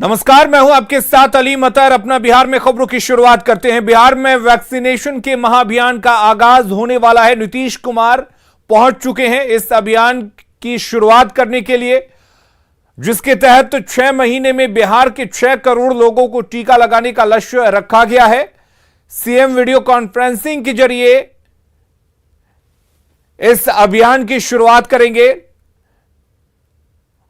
नमस्कार, मैं हूं आपके साथ अली मतर। अपना बिहार में खबरों की शुरुआत करते हैं। बिहार में वैक्सीनेशन के महाअभियान का आगाज होने वाला है। नीतीश कुमार पहुंच चुके हैं इस अभियान की शुरुआत करने के लिए, जिसके तहत 6 महीने में बिहार के 6 करोड़ लोगों को टीका लगाने का लक्ष्य रखा गया है। सीएम वीडियो कॉन्फ्रेंसिंग के जरिए इस अभियान की शुरुआत करेंगे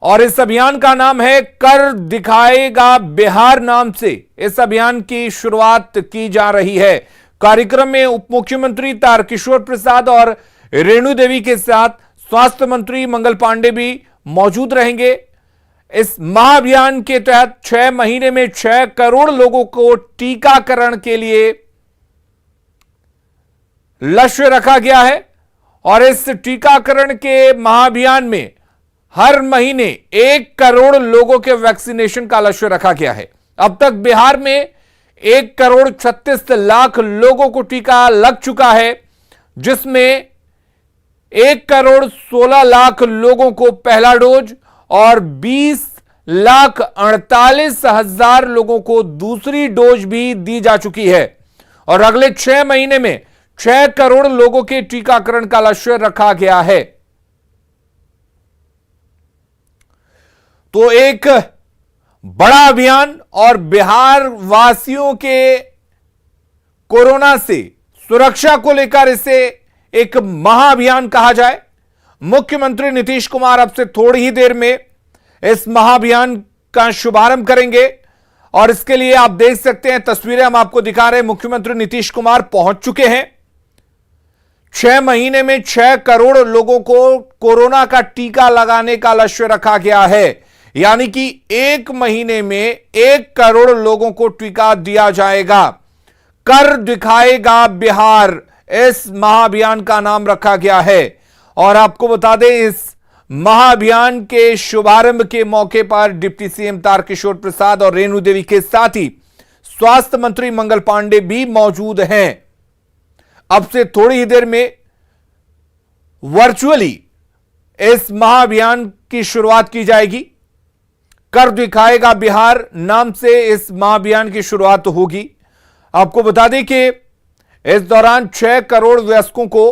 और इस अभियान का नाम है कर दिखाएगा बिहार। नाम से इस अभियान की शुरुआत की जा रही है। कार्यक्रम में उप मुख्यमंत्री तारकिशोर प्रसाद और रेणु देवी के साथ स्वास्थ्य मंत्री मंगल पांडे भी मौजूद रहेंगे। इस महाअभियान के तहत 6 महीने में 6 करोड़ लोगों को टीकाकरण के लिए लक्ष्य रखा गया है और इस टीकाकरण के महाअभियान में हर महीने 1 करोड़ लोगों के वैक्सीनेशन का लक्ष्य रखा गया है। अब तक बिहार में 1 करोड़ 36 लाख लोगों को टीका लग चुका है, जिसमें 1 करोड़ 16 लाख लोगों को पहला डोज और 20 लाख 48 हजार लोगों को दूसरी डोज भी दी जा चुकी है और अगले 6 महीने में 6 करोड़ लोगों के टीकाकरण का लक्ष्य रखा गया है। तो एक बड़ा अभियान और बिहार वासियों के कोरोना से सुरक्षा को लेकर इसे एक महाअभियान कहा जाए। मुख्यमंत्री नीतीश कुमार अब से थोड़ी ही देर में इस महाअभियान का शुभारंभ करेंगे और इसके लिए आप देख सकते हैं, तस्वीरें हम आपको दिखा रहे हैं। मुख्यमंत्री नीतीश कुमार पहुंच चुके हैं। 6 महीने में 6 करोड़ लोगों को कोरोना का टीका लगाने का लक्ष्य रखा गया है, यानी कि 1 महीने में 1 करोड़ लोगों को टीका दिया जाएगा। कर दिखाएगा बिहार, इस महाअभियान का नाम रखा गया है। और आपको बता दें, इस महाअभियान के शुभारंभ के मौके पर डिप्टी सीएम तारकिशोर प्रसाद और रेणु देवी के साथ ही स्वास्थ्य मंत्री मंगल पांडे भी मौजूद हैं। अब से थोड़ी ही देर में वर्चुअली इस महाअभियान की शुरुआत की जाएगी। कर दिखाएगा बिहार नाम से इस महाअभियान की शुरुआत होगी। आपको बता दें कि इस दौरान 6 करोड़ वयस्कों को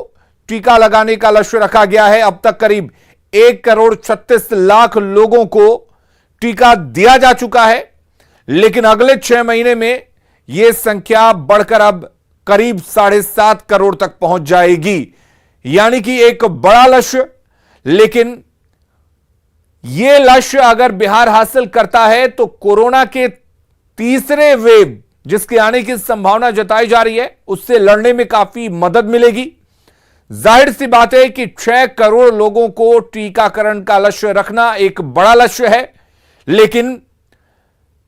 टीका लगाने का लक्ष्य रखा गया है। अब तक करीब 1 करोड़ 36 लाख लोगों को टीका दिया जा चुका है, लेकिन अगले 6 महीने में यह संख्या बढ़कर अब करीब 7.5 करोड़ तक पहुंच जाएगी, यानी कि एक बड़ा लक्ष्य। लेकिन यह लक्ष्य अगर बिहार हासिल करता है तो कोरोना के तीसरे वेव जिसके आने की संभावना जताई जा रही है, उससे लड़ने में काफी मदद मिलेगी। जाहिर सी बात है कि 6 करोड़ लोगों को टीकाकरण का लक्ष्य रखना एक बड़ा लक्ष्य है, लेकिन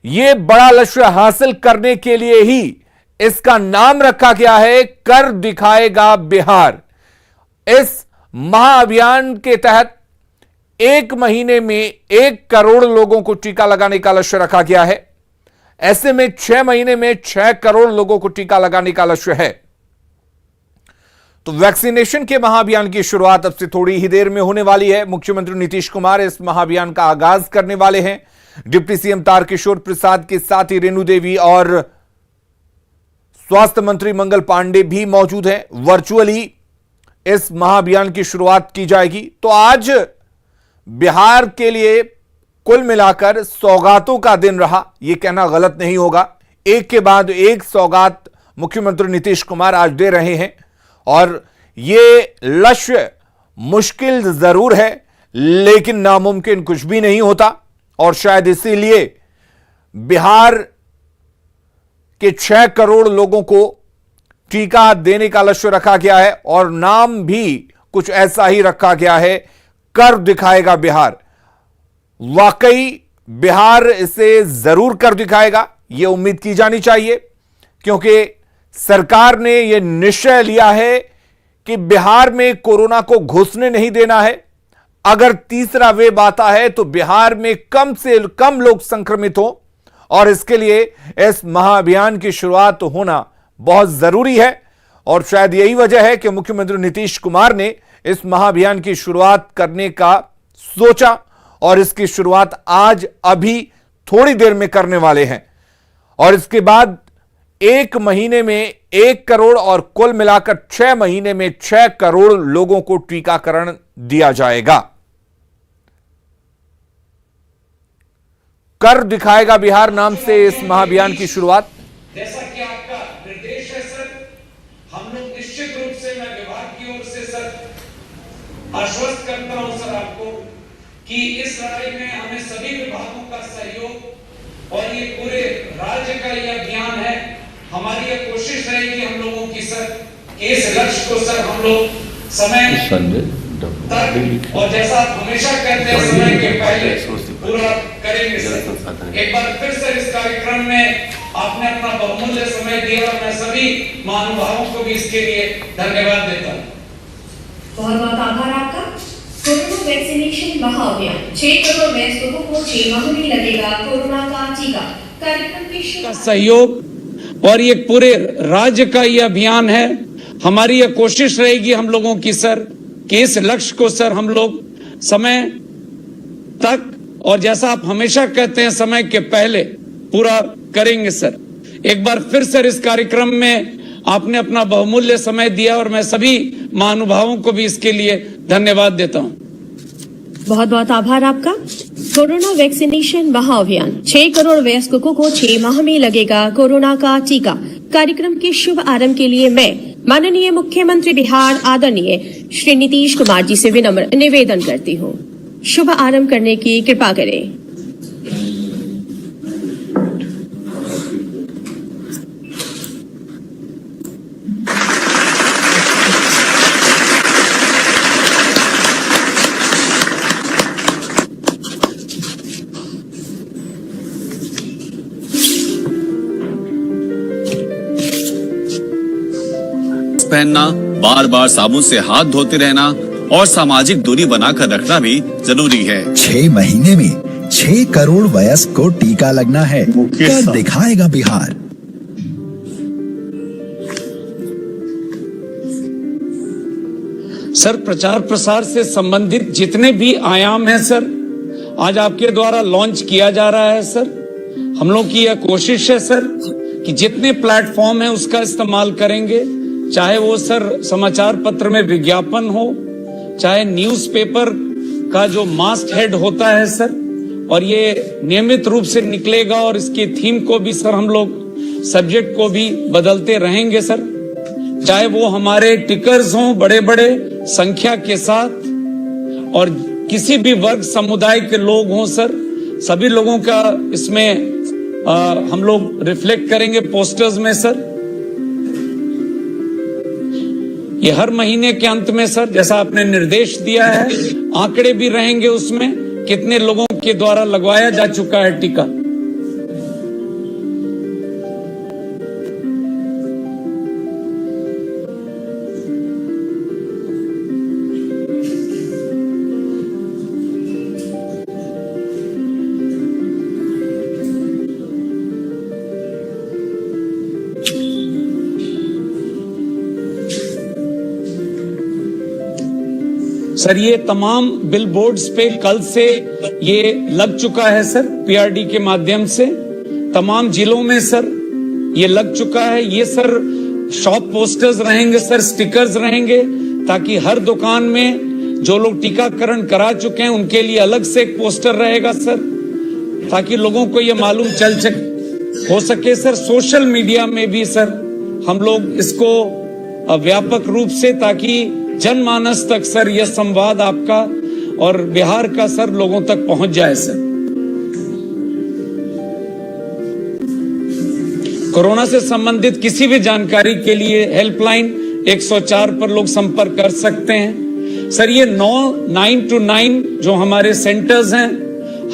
यह बड़ा लक्ष्य हासिल करने के लिए ही इसका नाम रखा गया है कर दिखाएगा बिहार। इस महाअभियान के तहत 1 महीने में 1 करोड़ लोगों को टीका लगाने का लक्ष्य रखा गया है। ऐसे में 6 महीने में 6 करोड़ लोगों को टीका लगाने का लक्ष्य है। तो वैक्सीनेशन के महाअभियान की शुरुआत अब से थोड़ी ही देर में होने वाली है। मुख्यमंत्री नीतीश कुमार इस महाअभियान का आगाज करने वाले हैं। डिप्टी सीएम तारकिशोर प्रसाद के साथ ही रेणु देवी और स्वास्थ्य मंत्री मंगल पांडे भी मौजूद हैं। वर्चुअली इस महाअभियान की शुरुआत की जाएगी। तो आज बिहार के लिए कुल मिलाकर सौगातों का दिन रहा, यह कहना गलत नहीं होगा। एक के बाद एक सौगात मुख्यमंत्री नीतीश कुमार आज दे रहे हैं और यह लक्ष्य मुश्किल जरूर है, लेकिन नामुमकिन कुछ भी नहीं होता। और शायद इसीलिए बिहार के 6 करोड़ लोगों को टीका देने का लक्ष्य रखा गया है और नाम भी कुछ ऐसा ही रखा गया है, कर दिखाएगा बिहार। वाकई बिहार इसे जरूर कर दिखाएगा, यह उम्मीद की जानी चाहिए, क्योंकि सरकार ने यह निश्चय लिया है कि बिहार में कोरोना को घुसने नहीं देना है। अगर तीसरा वेव आता है तो बिहार में कम से कम लोग संक्रमित हो और इसके लिए इस महाअभियान की शुरुआत होना बहुत जरूरी है। और शायद यही वजह है कि मुख्यमंत्री नीतीश कुमार ने इस महाअभियान की शुरुआत करने का सोचा और इसकी शुरुआत आज अभी थोड़ी देर में करने वाले हैं और इसके बाद 1 महीने में 1 करोड़ और कुल मिलाकर 6 महीने में 6 करोड़ लोगों को टीकाकरण दिया जाएगा। कर दिखाएगा बिहार नाम से इस महाअभियान की शुरुआत। जैसा कि आपका निर्देश है सर, हम लोग निश्चित रूप से मैं विभाग की ओर से सर आश्वस्त करता हूं सर आपको कि इस लड़ाई में हमें सभी विभागों का सहयोग और ये पूरे राज्य का ये अभियान है। हमारी ये कोशिश रहेगी हम लोगों की सर कि इस लक्ष्य को सर हम लोग समय तक और जैसा आप हमेशा कहते हैं समय के पहले पूरा करेंगे सर। एक बार फिर सर इस कार्यक्रम में आपने अपना बहुमूल्य समय दिया और मैं सभी महानुभावों को भी इसके लिए धन्यवाद देता हूँ। बहुत बहुत आभार आपका। कोरोना वैक्सीनेशन महाअभियान 6 करोड़ वयस्कों को 6 माह में लगेगा कोरोना का टीका कार्यक्रम की सहयोग और ये पूरे राज्य का ये अभियान है। हमारी ये कोशिश रहेगी हम लोगों की सर कि इस लक्ष्य को सर हम लोग समय तक और जैसा आप हमेशा कहते हैं समय के पहले पूरा करेंगे सर। एक बार फिर सर इस कार्यक्रम में आपने अपना बहुमूल्य समय दिया और मैं सभी महानुभावों को भी इसके लिए धन्यवाद देता हूं। बहुत बहुत आभार आपका। कोरोना वैक्सीनेशन महाअभियान 6 करोड़ वयस्कों को 6 माह में लगेगा कोरोना का टीका कार्यक्रम के शुभ आरंभ के लिए मैं माननीय मुख्यमंत्री बिहार आदरणीय श्री नीतीश कुमार जी से विनम्र निवेदन करती हूँ, शुभ आरंभ करने की कृपा करें। पहनना, बार बार साबुन से हाथ धोते रहना और सामाजिक दूरी बनाकर रखना भी जरूरी है। 6 महीने में 6 करोड़ वयस्क को टीका लगना है। कर दिखाएगा बिहार। सर प्रचार प्रसार से संबंधित जितने भी आयाम हैं सर आज आपके द्वारा लॉन्च किया जा रहा है सर। हम लोग की यह कोशिश है सर कि जितने प्लेटफॉर्म है उसका इस्तेमाल करेंगे, चाहे वो सर समाचार पत्र में विज्ञापन हो, चाहे न्यूज़पेपर का जो मास्ट हेड होता है सर, और ये नियमित रूप से निकलेगा और इसकी थीम को भी सर हम लोग सब्जेक्ट को भी बदलते रहेंगे सर। चाहे वो हमारे टिकर्स हों बड़े बड़े संख्या के साथ और किसी भी वर्ग समुदाय के लोग हों सर, सभी लोगों का इसमें हम लोग रिफ्लेक्ट करेंगे पोस्टर्स में सर। ये हर महीने के अंत में सर जैसा आपने निर्देश दिया है आंकड़े भी रहेंगे उसमें कितने लोगों के द्वारा लगवाया जा चुका है टीका। सर ये तमाम बिल बोर्ड्स पे कल से ये लग चुका है सर, पीआरडी के माध्यम से तमाम जिलों में सर ये लग चुका है। ये सर शॉप पोस्टर्स रहेंगे सर, स्टिकर्स रहेंगे ताकि हर दुकान में जो लोग टीकाकरण करा चुके हैं उनके लिए अलग से एक पोस्टर रहेगा सर, ताकि लोगों को ये मालूम हो सके सर। सोशल मीडिया में भी सर हम लोग इसको व्यापक रूप से ताकि जनमानस तक सर यह संवाद आपका और बिहार का सर लोगों तक पहुंच जाए सर। कोरोना से संबंधित किसी भी जानकारी के लिए हेल्पलाइन 104 पर लोग संपर्क कर सकते हैं सर। ये 9 to 9 जो हमारे सेंटर्स हैं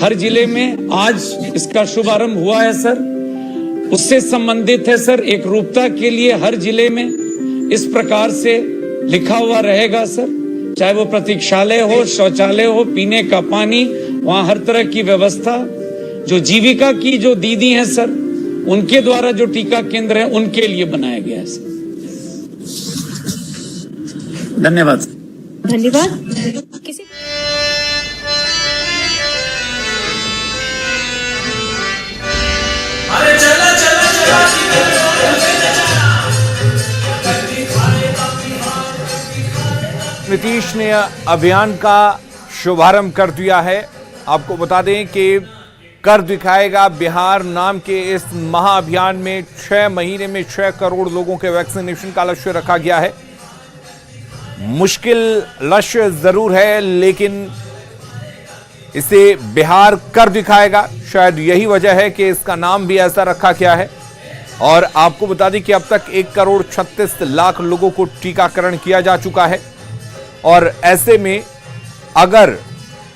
हर जिले में आज इसका शुभारंभ हुआ है सर, उससे संबंधित है सर। एक रूपता के लिए हर जिले में इस प्रकार से लिखा हुआ रहेगा सर, चाहे वो प्रतीक्षालय हो, शौचालय हो, पीने का पानी, वहां हर तरह की व्यवस्था। जो जीविका की जो दीदी हैं सर उनके द्वारा जो टीका केंद्र है उनके लिए बनाया गया है सर। धन्यवाद। धन्यवाद। नीतीश ने अभियान का शुभारंभ कर दिया है। आपको बता दें कि कर दिखाएगा बिहार नाम के इस महाअभियान में 6 महीने में 6 करोड़ लोगों के वैक्सीनेशन का लक्ष्य रखा गया है। मुश्किल लक्ष्य जरूर है, लेकिन इसे बिहार कर दिखाएगा। शायद यही वजह है कि इसका नाम भी ऐसा रखा गया है। और आपको बता दें कि अब तक 1 करोड़ 36 लाख लोगों को टीकाकरण किया जा चुका है। और ऐसे में अगर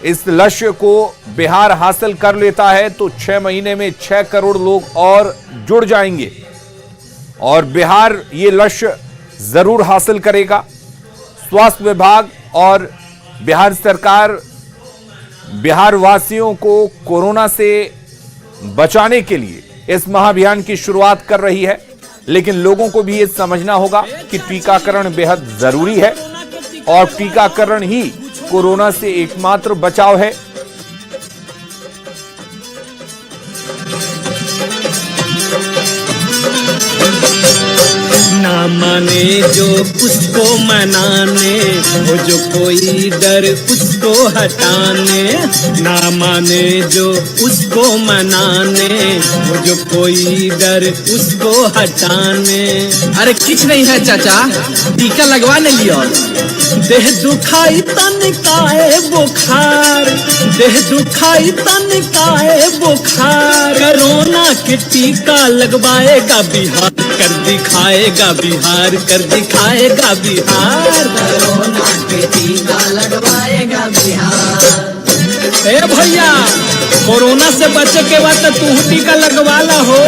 इस लक्ष्य को बिहार हासिल कर लेता है तो 6 महीने में 6 करोड़ लोग और जुड़ जाएंगे और बिहार ये लक्ष्य जरूर हासिल करेगा। स्वास्थ्य विभाग और बिहार सरकार बिहार वासियों को कोरोना से बचाने के लिए इस महाअभियान की शुरुआत कर रही है, लेकिन लोगों को भी ये समझना होगा कि टीकाकरण बेहद जरूरी है और टीकाकरण ही कोरोना से एकमात्र बचाव है। ना माने जो उसको मनाने, वो जो कोई डर उसको हटाने। ना माने जो उसको मनाने, वो जो कोई डर उसको हटाने। अरे कुछ नहीं है चाचा, टीका लगवा नहीं लियो। देह दुखाई तन काए बुखार, देह दुखाई तन काए बुखार। कोरोना के टीका लगवाएगा बिहार, कर दिखाएगा बिहार, कर दिखाएगा बिहार। कोरोना के टीका लगवाएगा बिहार। ए भैया, कोरोना से बचे के बाद तो तू टीका लगवा ला हो।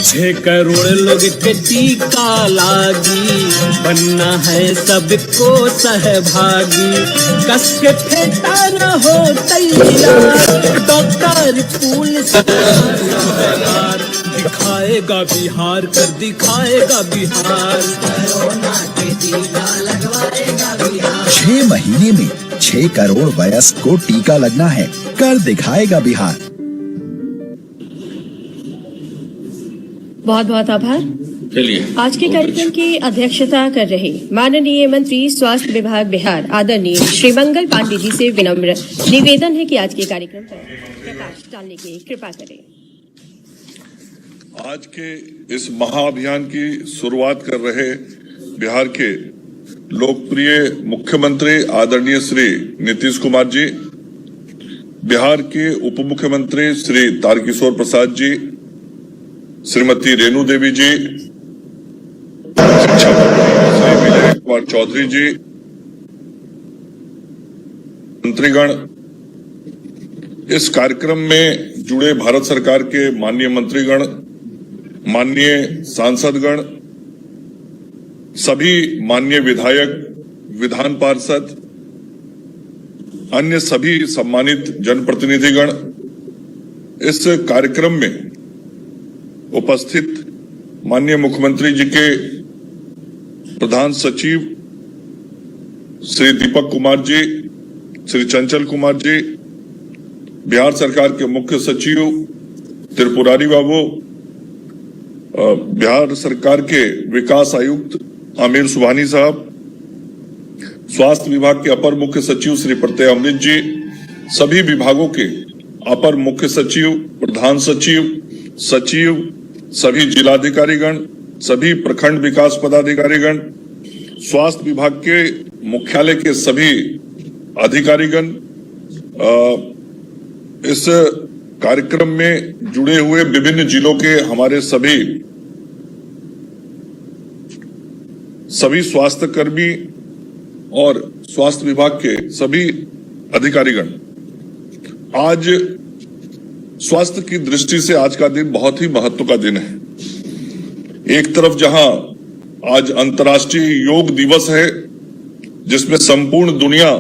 6 करोड़ लोग के टीका लागी, बनना है सबको सहभागी। कस के फेंटा न हो तैयार, डॉक्टर पुलिस दिखाएगा बिहार, कर दिखाएगा बिहार। कोरोना के टीका लगवाएगा बिहार। 6 महीने में 6 करोड़ वयस्क को टीका लगना है, कर दिखाएगा बिहार। बहुत बहुत आभार। चलिए, आज के कार्यक्रम की अध्यक्षता कर रहे माननीय मंत्री स्वास्थ्य विभाग बिहार आदरणीय श्री मंगल पांडे जी से विनम्र निवेदन है कि आज के कार्यक्रम पर प्रकाश डालने की कृपा करें। आज के इस महाअभियान की शुरुआत कर रहे बिहार के लोकप्रिय मुख्यमंत्री आदरणीय श्री नीतीश कुमार जी, बिहार के उप मुख्यमंत्री श्री तारकिशोर प्रसाद जी, श्रीमती रेणु देवी जी, शिक्षा मंत्री श्री विजय कुमार चौधरी जी, मंत्रीगण, इस कार्यक्रम में जुड़े भारत सरकार के माननीय मंत्रीगण, माननीय सांसदगण, सभी माननीय विधायक, विधान पार्षद, अन्य सभी सम्मानित जनप्रतिनिधिगण, इस कार्यक्रम में उपस्थित माननीय मुख्यमंत्री जी के प्रधान सचिव श्री दीपक कुमार जी, श्री चंचल कुमार जी, बिहार सरकार के मुख्य सचिव त्रिपुरारी बाबू, बिहार सरकार के विकास आयुक्त आमिर सुबहानी साहब, स्वास्थ्य विभाग के अपर मुख्य सचिव श्री प्रत्यय अमृत जी, सभी विभागों के अपर मुख्य सचिव, प्रधान सचिव, सचिव, सभी जिलाधिकारीगण, सभी प्रखंड विकास पदाधिकारीगण, स्वास्थ्य विभाग के मुख्यालय के सभी अधिकारीगण, इस कार्यक्रम में जुड़े हुए विभिन्न जिलों के हमारे सभी स्वास्थ्य कर्मी और स्वास्थ्य विभाग के सभी अधिकारीगण, आज स्वास्थ्य की दृष्टि से आज का दिन बहुत ही महत्व का दिन है। एक तरफ जहां आज अंतर्राष्ट्रीय योग दिवस है, जिसमें संपूर्ण दुनिया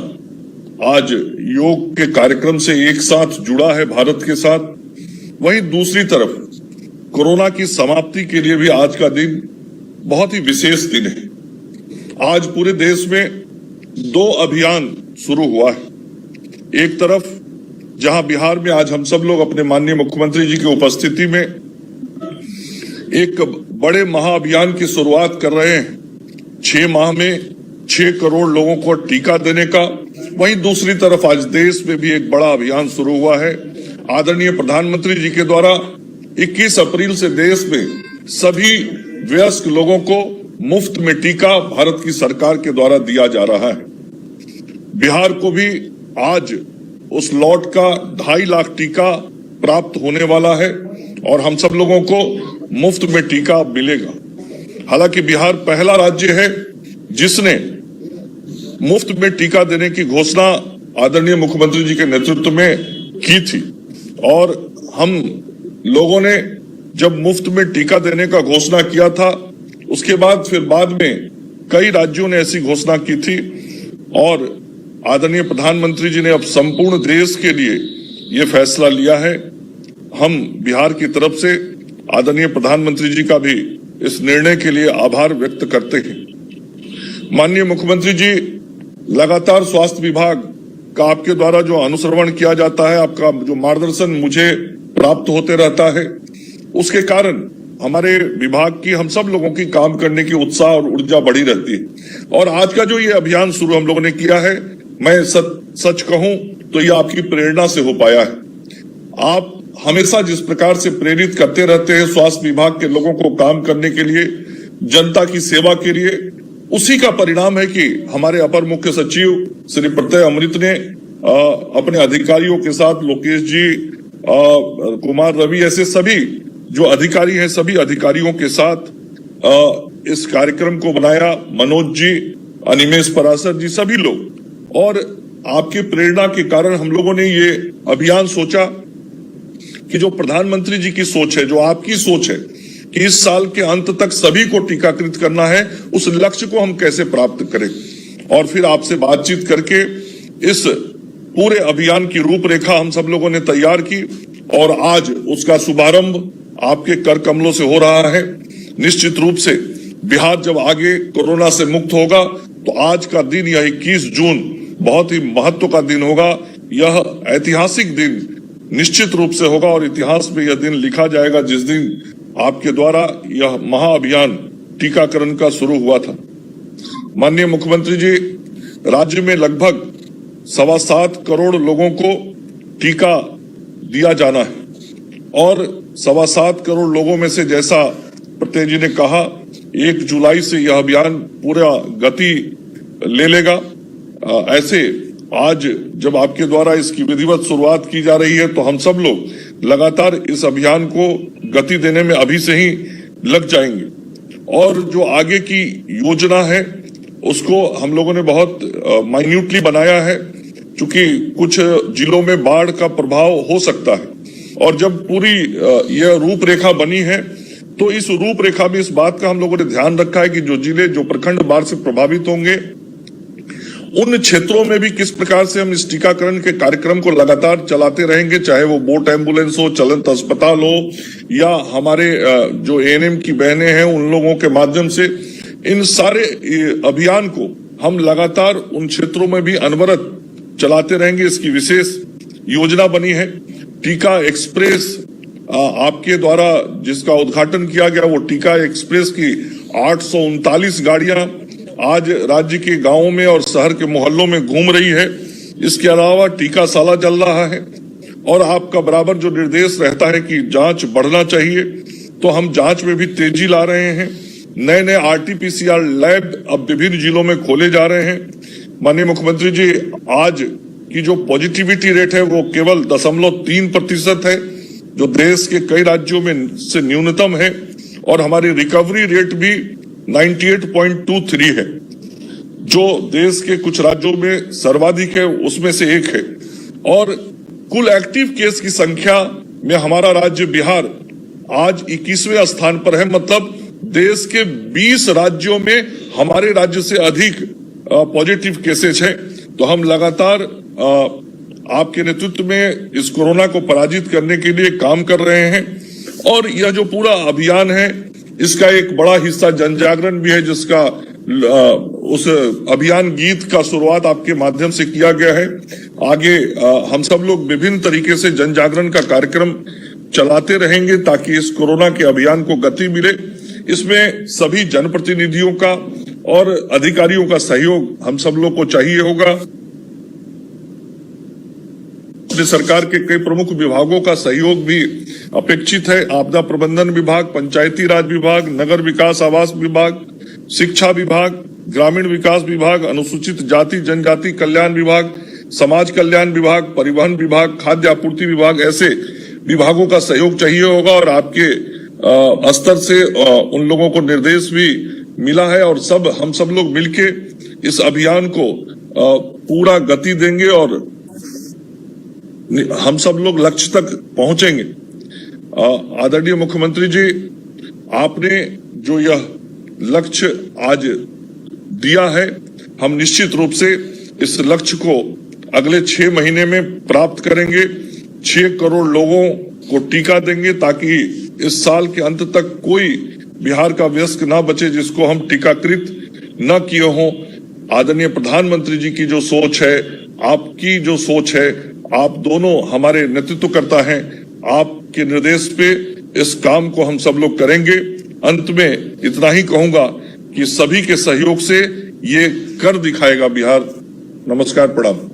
आज योग के कार्यक्रम से एक साथ जुड़ा है भारत के साथ, वहीं दूसरी तरफ कोरोना की समाप्ति के लिए भी आज का दिन बहुत ही विशेष दिन है। आज पूरे देश में 2 अभियान शुरू हुआ है। एक तरफ जहां बिहार में आज हम सब लोग अपने माननीय मुख्यमंत्री जी की उपस्थिति में एक बड़े महाअभियान की शुरुआत कर रहे हैं, 6 माह में 6 करोड़ लोगों को टीका देने का। वहीं दूसरी तरफ आज देश में भी एक बड़ा अभियान शुरू हुआ है। आदरणीय प्रधानमंत्री जी के द्वारा 21 अप्रैल से देश में सभी वयस्क लोगों को मुफ्त में टीका भारत की सरकार के द्वारा दिया जा रहा है। बिहार को भी आज उस लॉट का 2.5 लाख टीका प्राप्त होने वाला है और हम सब लोगों को मुफ्त में टीका मिलेगा। हालांकि बिहार पहला राज्य है जिसने मुफ्त में टीका देने की घोषणा आदरणीय मुख्यमंत्री जी के नेतृत्व में की थी और हम लोगों ने जब मुफ्त में टीका देने का घोषणा किया था उसके बाद फिर बाद में कई राज्यों ने ऐसी घोषणा की थी और आदरणीय प्रधानमंत्री जी ने अब संपूर्ण देश के लिए ये फैसला लिया है। हम बिहार की तरफ से आदरणीय प्रधानमंत्री जी का भी इस निर्णय के लिए आभार व्यक्त करते हैं। माननीय मुख्यमंत्री जी, लगातार स्वास्थ्य विभाग का आपके द्वारा जो अनुश्रवण किया जाता है, आपका जो मार्गदर्शन मुझे प्राप्त होते रहता है, उसके कारण हमारे विभाग की हम सब लोगों की काम करने की उत्साह और ऊर्जा बढ़ी रहती है। और आज का जो ये अभियान शुरू हम लोगों ने किया है, मैं सच कहूं तो ये आपकी प्रेरणा से हो पाया है। आप हमेशा जिस प्रकार से प्रेरित करते रहते हैं स्वास्थ्य विभाग के लोगों को काम करने के लिए, जनता की सेवा के लिए, उसी का परिणाम है कि हमारे अपर मुख्य सचिव श्री प्रत्यय अमृत ने अपने अधिकारियों के साथ, लोकेश जी, कुमार रवि, ऐसे सभी जो अधिकारी हैं, सभी अधिकारियों के साथ इस कार्यक्रम को बनाया। मनोज जी, अनिमेश पराशर जी, सभी लोग, और आपकी प्रेरणा के कारण हम लोगों ने ये अभियान सोचा कि जो प्रधानमंत्री जी की सोच है, जो आपकी सोच है कि इस साल के अंत तक सभी को टीकाकृत करना है, उस लक्ष्य को हम कैसे प्राप्त करें। और फिर आपसे बातचीत करके इस पूरे अभियान की रूपरेखा हम सब लोगों ने तैयार की और आज उसका शुभारंभ आपके कर कमलों से हो रहा है। निश्चित रूप से बिहार जब आगे कोरोना से मुक्त होगा तो आज का दिन, यह 21 जून, बहुत ही महत्व का दिन होगा। यह ऐतिहासिक दिन निश्चित रूप से होगा और इतिहास में यह दिन लिखा जाएगा जिस दिन आपके द्वारा यह महाअभियान टीकाकरण का शुरू हुआ था। माननीय मुख्यमंत्री जी, राज्य में लगभग 7.25 करोड़ लोगों को टीका दिया जाना है और 7.25 करोड़ लोगों में से, जैसा प्रत्यय जी ने कहा, 1 जुलाई से यह अभियान पूरा गति ले लेगा। ऐसे आज जब आपके द्वारा इसकी विधिवत शुरुआत की जा रही है तो हम सब लोग लगातार इस अभियान को गति देने में अभी से ही लग जाएंगे और जो आगे की योजना है उसको हम लोगों ने बहुत माइन्यूटली बनाया है, क्योंकि कुछ जिलों में बाढ़ का प्रभाव हो सकता है और जब पूरी यह रूपरेखा बनी है तो इस रूपरेखा में इस बात का हम लोगों ने ध्यान रखा है कि जो जिले, जो प्रखंड बाढ़ से प्रभावित होंगे, उन क्षेत्रों में भी किस प्रकार से हम इस टीकाकरण के कार्यक्रम को लगातार चलाते रहेंगे, चाहे वो बोट एम्बुलेंस हो, चलंत अस्पताल हो या हमारे जो एएनएम की बहनें हैं उन लोगों के माध्यम से, इन सारे अभियान को हम लगातार उन क्षेत्रों में भी अनवरत चलाते रहेंगे। इसकी विशेष योजना बनी है। टीका एक्सप्रेस आपके द्वारा जिसका उद्घाटन किया गया, वो टीका एक्सप्रेस की 839 गाड़ियां आज राज्य के गांवों में और शहर के मोहल्लों में घूम रही है। इसके अलावा टीका साला चल रहा है और आपका बराबर जो निर्देश रहता है कि जांच बढ़ना चाहिए, तो हम जांच में भी तेजी ला रहे हैं। नए नए RT-PCR लैब अब विभिन्न जिलों में खोले जा रहे हैं। माननीय मुख्यमंत्री जी, आज की जो पॉजिटिविटी रेट है वो केवल 0.3% है, जो देश के कई राज्यों में से न्यूनतम है और हमारी रिकवरी रेट भी 98.23 है, जो देश के कुछ राज्यों में सर्वाधिक है, उसमें से एक है। और कुल एक्टिव केस की संख्या में हमारा राज्य बिहार आज 21वें स्थान पर है। मतलब देश के 20 राज्यों में हमारे राज्य से अधिक पॉजिटिव केसेस हैं। तो हम लगातार आपके नेतृत्व में इस कोरोना को पराजित करने के लिए काम कर रहे हैं और यह जो पूरा अभियान है इसका एक बड़ा हिस्सा जन जागरण भी है, जिसका उस अभियान गीत का शुरुआत आपके माध्यम से किया गया है। आगे हम सब लोग विभिन्न तरीके से जन जागरण का कार्यक्रम चलाते रहेंगे ताकि इस कोरोना के अभियान को गति मिले। इसमें सभी जनप्रतिनिधियों का, और अधिकारियों का सहयोग हम सब लोग को चाहिए होगा। अपनी सरकार के कई प्रमुख विभागों का सहयोग भी अपेक्षित है। आपदा प्रबंधन विभाग, पंचायती राज विभाग, नगर विकास आवास विभाग, शिक्षा विभाग, ग्रामीण विकास विभाग, अनुसूचित जाति जनजाति कल्याण विभाग, समाज कल्याण विभाग, परिवहन विभाग, खाद्य आपूर्ति विभाग, ऐसे विभागों का सहयोग चाहिए होगा। और आपके स्तर से उन लोगों को निर्देश भी मिला है और हम सब लोग मिलके इस अभियान को पूरा गति देंगे और हम सब लोग लक्ष्य तक पहुंचेंगे। आदरणीय मुख्यमंत्री जी, आपने जो यह लक्ष्य आज दिया है, हम निश्चित रूप से इस लक्ष्य को अगले 6 महीने में प्राप्त करेंगे। 6 करोड़ लोगों को टीका देंगे ताकि इस साल के अंत तक कोई बिहार का वयस्क ना बचे जिसको हम टीकाकृत न किए हों। आदरणीय प्रधानमंत्री जी की जो सोच है, आपकी जो सोच है, आप दोनों हमारे नेतृत्व करता हैं। आपके निर्देश पे इस काम को हम सब लोग करेंगे। अंत में इतना ही कहूंगा कि सभी के सहयोग से ये कर दिखाएगा बिहार। नमस्कार, प्रणाम।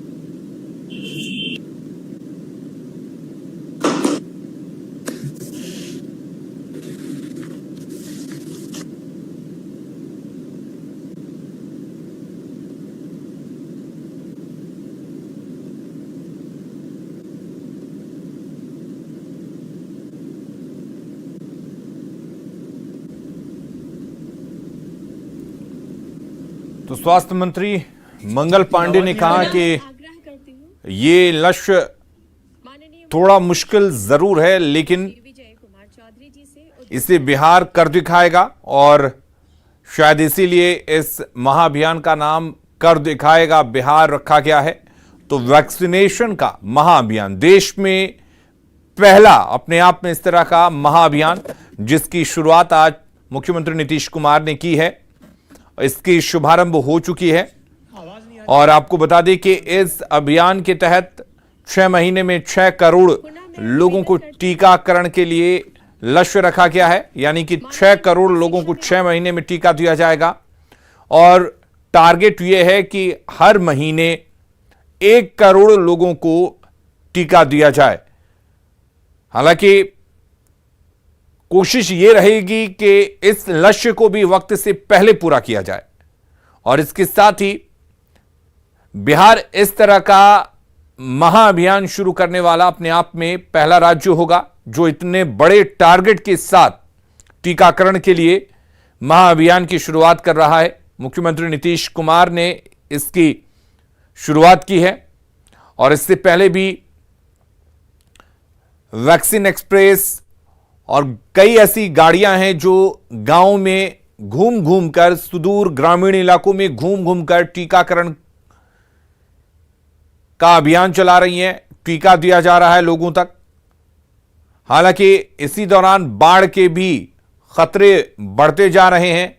तो स्वास्थ्य मंत्री मंगल पांडे ने कहा कि ये लक्ष्य थोड़ा मुश्किल जरूर है, लेकिन इसे बिहार कर दिखाएगा और शायद इसीलिए इस महाअभियान का नाम कर दिखाएगा बिहार रखा गया है। तो वैक्सीनेशन का महाअभियान, देश में पहला अपने आप में इस तरह का महाअभियान, जिसकी शुरुआत आज मुख्यमंत्री नीतीश कुमार ने की है, इसकी शुभारंभ हो चुकी है। और आपको बता दें कि इस अभियान के तहत 6 महीने में 6 करोड़ लोगों को टीकाकरण के लिए लक्ष्य रखा गया है, यानी कि 6 करोड़ लोगों को 6 महीने में टीका दिया जाएगा। और टारगेट यह है कि हर महीने 1 करोड़ लोगों को टीका दिया जाए। हालांकि कोशिश ये रहेगी कि इस लक्ष्य को भी वक्त से पहले पूरा किया जाए। और इसके साथ ही बिहार इस तरह का महाअभियान शुरू करने वाला अपने आप में पहला राज्य होगा जो इतने बड़े टारगेट के साथ टीकाकरण के लिए महाअभियान की शुरुआत कर रहा है। मुख्यमंत्री नीतीश कुमार ने इसकी शुरुआत की है और इससे पहले भी वैक्सीन एक्सप्रेस और कई ऐसी गाड़ियां हैं जो गांव में घूम घूम कर, सुदूर ग्रामीण इलाकों में घूम घूम कर टीकाकरण का अभियान चला रही हैं। टीका दिया जा रहा है लोगों तक। हालांकि इसी दौरान बाढ़ के भी खतरे बढ़ते जा रहे हैं,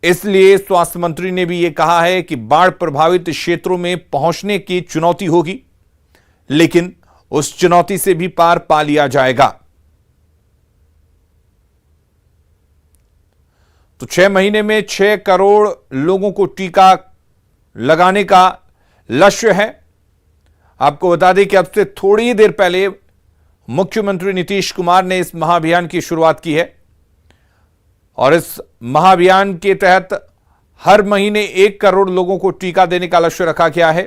इसलिए स्वास्थ्य मंत्री ने भी यह कहा है कि बाढ़ प्रभावित क्षेत्रों में पहुंचने की चुनौती होगी, लेकिन उस चुनौती से भी पार पा लिया जाएगा। तो 6 महीने में 6 करोड़ लोगों को टीका लगाने का लक्ष्य है। आपको बता दें कि अब से थोड़ी ही देर पहले मुख्यमंत्री नीतीश कुमार ने इस महाअभियान की शुरुआत की है और इस महाअभियान के तहत हर महीने 1 करोड़ लोगों को टीका देने का लक्ष्य रखा गया है।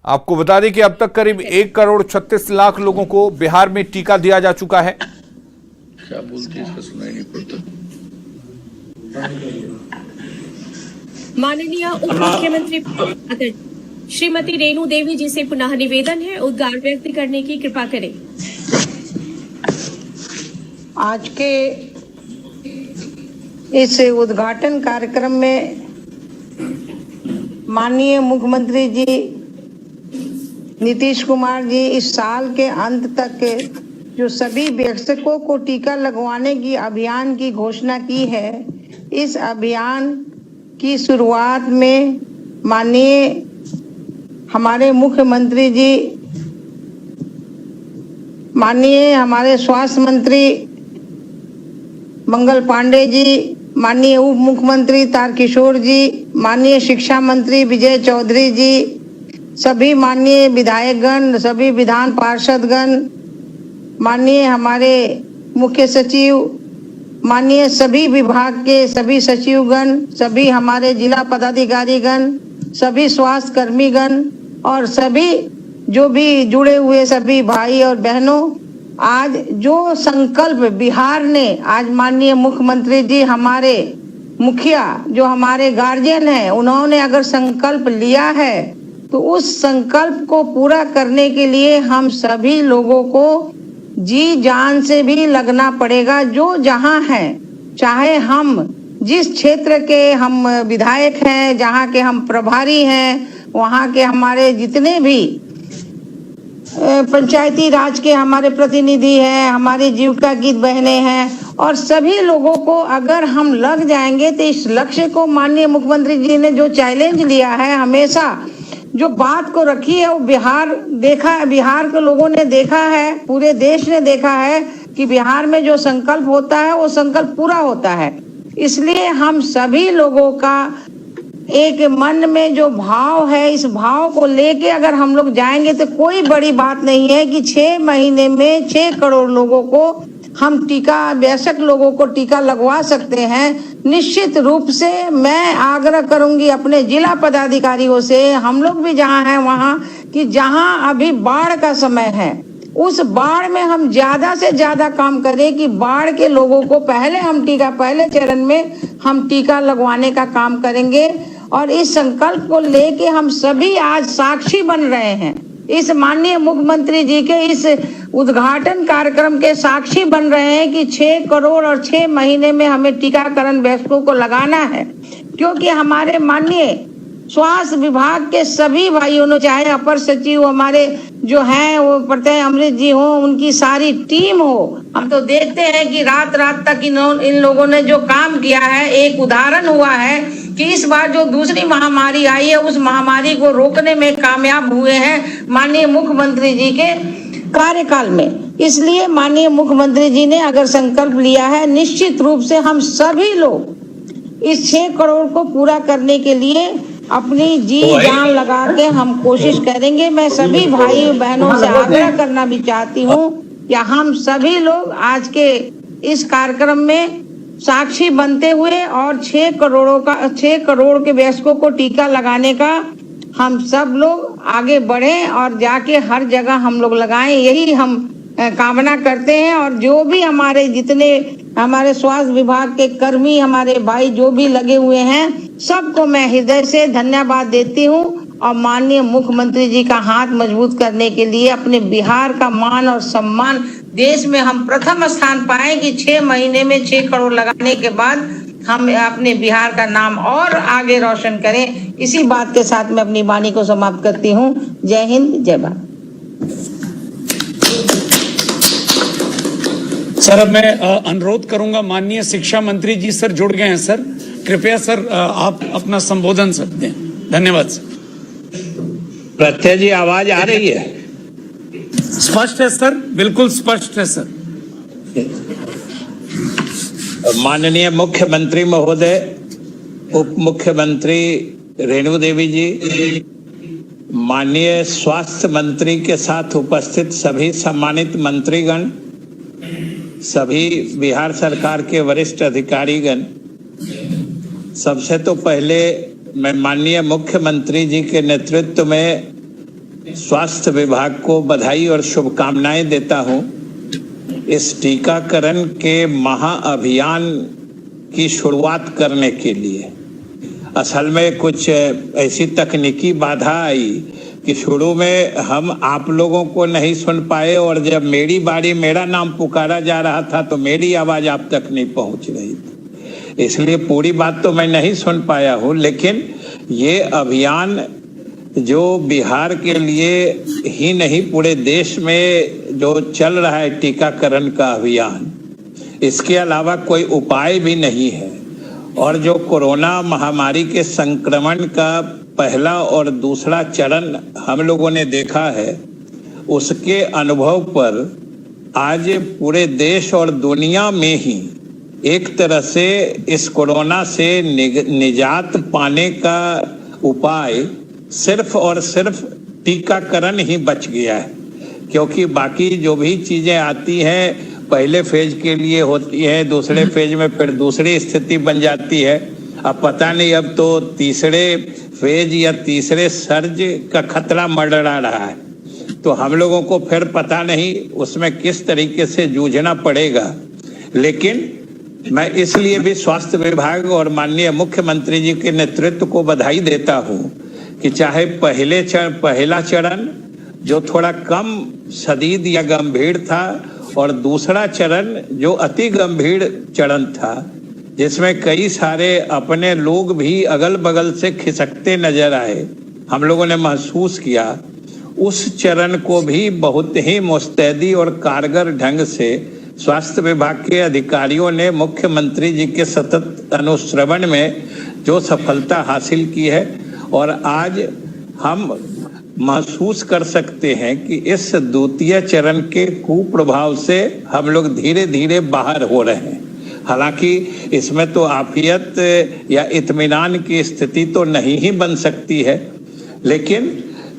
आपको बता दें कि अब तक करीब 1 करोड़ 36 लाख लोगों को बिहार में टीका दिया जा चुका है। क्या बोलते हैं, इसका सुनाई नहीं पड़ता। माननीय उप मुख्यमंत्री श्रीमती रेणु देवी जी से पुनः निवेदन है, उद्गार व्यक्त करने की कृपा करें। आज के इस उद्घाटन कार्यक्रम में माननीय मुख्यमंत्री जी नीतीश कुमार जी इस साल के अंत तक के जो सभी वयस्कों को टीका लगवाने की अभियान की घोषणा की है, इस अभियान की शुरुआत में माननीय हमारे मुख्यमंत्री जी माननीय हमारे स्वास्थ्य मंत्री मंगल पांडे जी, माननीय उप मुख्यमंत्री तारकिशोर जी, माननीय शिक्षा मंत्री विजय चौधरी जी, सभी माननीय विधायकगण, सभी विधान पार्षदगण, माननीय हमारे मुख्य सचिव, माननीय सभी विभाग के सभी सचिवगण, सभी हमारे जिला पदाधिकारीगण, सभी स्वास्थ्य कर्मीगण और सभी जो भी जुड़े हुए सभी भाई और बहनों, आज जो संकल्प बिहार ने, आज माननीय मुख्यमंत्री जी, हमारे मुखिया जो हमारे गार्जियन हैं, उन्होंने अगर संकल्प लिया है तो उस संकल्प को पूरा करने के लिए हम सभी लोगों को जी जान से भी लगना पड़ेगा। जो जहां है, चाहे हम जिस क्षेत्र के हम विधायक हैं, जहां के हम प्रभारी हैं, वहां के हमारे जितने भी पंचायती राज के हमारे प्रतिनिधि हैं, हमारी जीविका गीत बहनें हैं, और सभी लोगों को अगर हम लग जाएंगे तो इस लक्ष्य को, माननीय मुख्यमंत्री जी ने जो चैलेंज लिया है, हमेशा जो बात को रखी है, वो बिहार के लोगों ने देखा है, पूरे देश ने देखा है कि बिहार में जो संकल्प होता है वो संकल्प पूरा होता है। इसलिए हम सभी लोगों का एक मन में जो भाव है, इस भाव को लेके अगर हम लोग जाएंगे तो कोई बड़ी बात नहीं है कि 6 महीने में 6 करोड़ लोगों को हम टीका, बेशक लोगों को टीका लगवा सकते हैं। निश्चित रूप से मैं आग्रह करूंगी अपने जिला पदाधिकारियों से, हम लोग भी जहां हैं वहां, कि जहां अभी बाढ़ का समय है, उस बाढ़ में हम ज्यादा से ज्यादा काम करें कि बाढ़ के लोगों को पहले चरण में हम टीका लगवाने का काम करेंगे। और इस संकल्प को लेके हम सभी आज साक्षी बन रहे हैं। इस माननीय मुख्यमंत्री जी के इस उद्घाटन कार्यक्रम के साक्षी बन रहे हैं कि 6 करोड़ और 6 महीने में हमें टीकाकरण वयस्कों को लगाना है, क्योंकि हमारे माननीय स्वास्थ्य विभाग के सभी भाइयों ने, चाहे अपर सचिव हमारे जो हैं वो प्रत्यय अमृत जी हो, उनकी सारी टीम हो, हम तो देखते हैं कि रात तक इन लोगों ने जो काम किया है, एक उदाहरण हुआ है कि इस बार जो दूसरी महामारी आई है, उस महामारी को रोकने में कामयाब हुए हैं माननीय मुख्यमंत्री जी के कार्यकाल में। इसलिए माननीय मुख्यमंत्री जी ने अगर संकल्प लिया है, निश्चित रूप से हम सभी लोग इस 6 करोड़ को पूरा करने के लिए अपनी जी जान लगा के हम कोशिश करेंगे। मैं सभी भाई बहनों से आग्रह करना भी चाहती हूँ कि हम सभी लोग आज के इस कार्यक्रम में साक्षी बनते हुए और 6 करोड़ के वयस्कों को टीका लगाने का हम सब लोग आगे बढ़ें और जाके हर जगह हम लोग लगाएं, यही हम कामना करते हैं। और जो भी हमारे जितने हमारे स्वास्थ्य विभाग के कर्मी, हमारे भाई जो भी लगे हुए हैं, सबको मैं हृदय से धन्यवाद देती हूँ। और माननीय मुख्यमंत्री जी का हाथ मजबूत करने के लिए अपने बिहार का मान और सम्मान देश में हम प्रथम स्थान पाए कि 6 महीने में 6 करोड़ लगाने के बाद हम अपने बिहार का नाम और आगे रोशन करें। इसी बात के साथ मैं अपनी वाणी को समाप्त करती हूँ। जय हिंद, जय भारत। सर, अब मैं अनुरोध करूंगा, माननीय शिक्षा मंत्री जी सर जुड़ गए हैं। सर कृपया सर आप अपना संबोधन सर दें। धन्यवाद सर। प्रत्यय जी, आवाज आ रही है? स्पष्ट है सर, बिल्कुल स्पष्ट है सर। माननीय मुख्यमंत्री महोदय, उप मुख्यमंत्री रेणु देवी जी, माननीय स्वास्थ्य मंत्री के साथ उपस्थित सभी सम्मानित मंत्रीगण, सभी बिहार सरकार के वरिष्ठ अधिकारीगण, सबसे तो पहले मैं माननीय मुख्यमंत्री जी के नेतृत्व में स्वास्थ्य विभाग को बधाई और शुभकामनाएं देता हूं। इस टीकाकरण के महाअभियान की शुरुआत करने के लिए असल में कुछ ऐसी तकनीकी बाधा आई कि शुरू में हम आप लोगों को नहीं सुन पाए, और जब मेरी बारी मेरा नाम पुकारा जा रहा था तो मेरी आवाज आप तक नहीं पहुंच रही थी, इसलिए पूरी बात तो मैं नहीं सुन पाया हूं। लेकिन ये अभियान जो बिहार के लिए ही नहीं पूरे देश में जो चल रहा है टीकाकरण का अभियान, इसके अलावा कोई उपाय भी नहीं है। और जो कोरोना महामारी के संक्रमण का पहला और दूसरा चरण हम लोगों ने देखा है, उसके अनुभव पर आज पूरे देश और दुनिया में ही एक तरह से इस कोरोना से निजात पाने का उपाय सिर्फ और सिर्फ टीकाकरण ही बच गया है, क्योंकि बाकी जो भी चीजें आती हैं पहले फेज के लिए होती है, दूसरे फेज में फिर दूसरी स्थिति बन जाती है। अब पता नहीं, अब तो तीसरे फेज या तीसरे सर्ज का खतरा मंडरा रहा है, तो हम लोगों को फिर पता नहीं उसमें किस तरीके से जूझना पड़ेगा। लेकिन मैं इसलिए भी स्वास्थ्य विभाग और माननीय मुख्यमंत्री जी के नेतृत्व को बधाई देता हूं कि चाहे पहला चरण जो थोड़ा कम शदीद या गंभीर था और दूसरा चरण जो अति गंभीर चरण था, जिसमें कई सारे अपने लोग भी अगल बगल से खिसकते नजर आए, हम लोगों ने महसूस किया, उस चरण को भी बहुत ही मुस्तैदी और कारगर ढंग से स्वास्थ्य विभाग के अधिकारियों ने मुख्यमंत्री जी के सतत अनुश्रवण में जो सफलता हासिल की है, और आज हम महसूस कर सकते हैं कि इस द्वितीय चरण के कुप्रभाव से हम लोग धीरे धीरे बाहर हो रहे हैं। हालांकि इसमें तो आफियत या इत्मीनान की स्थिति तो नहीं ही बन सकती है, लेकिन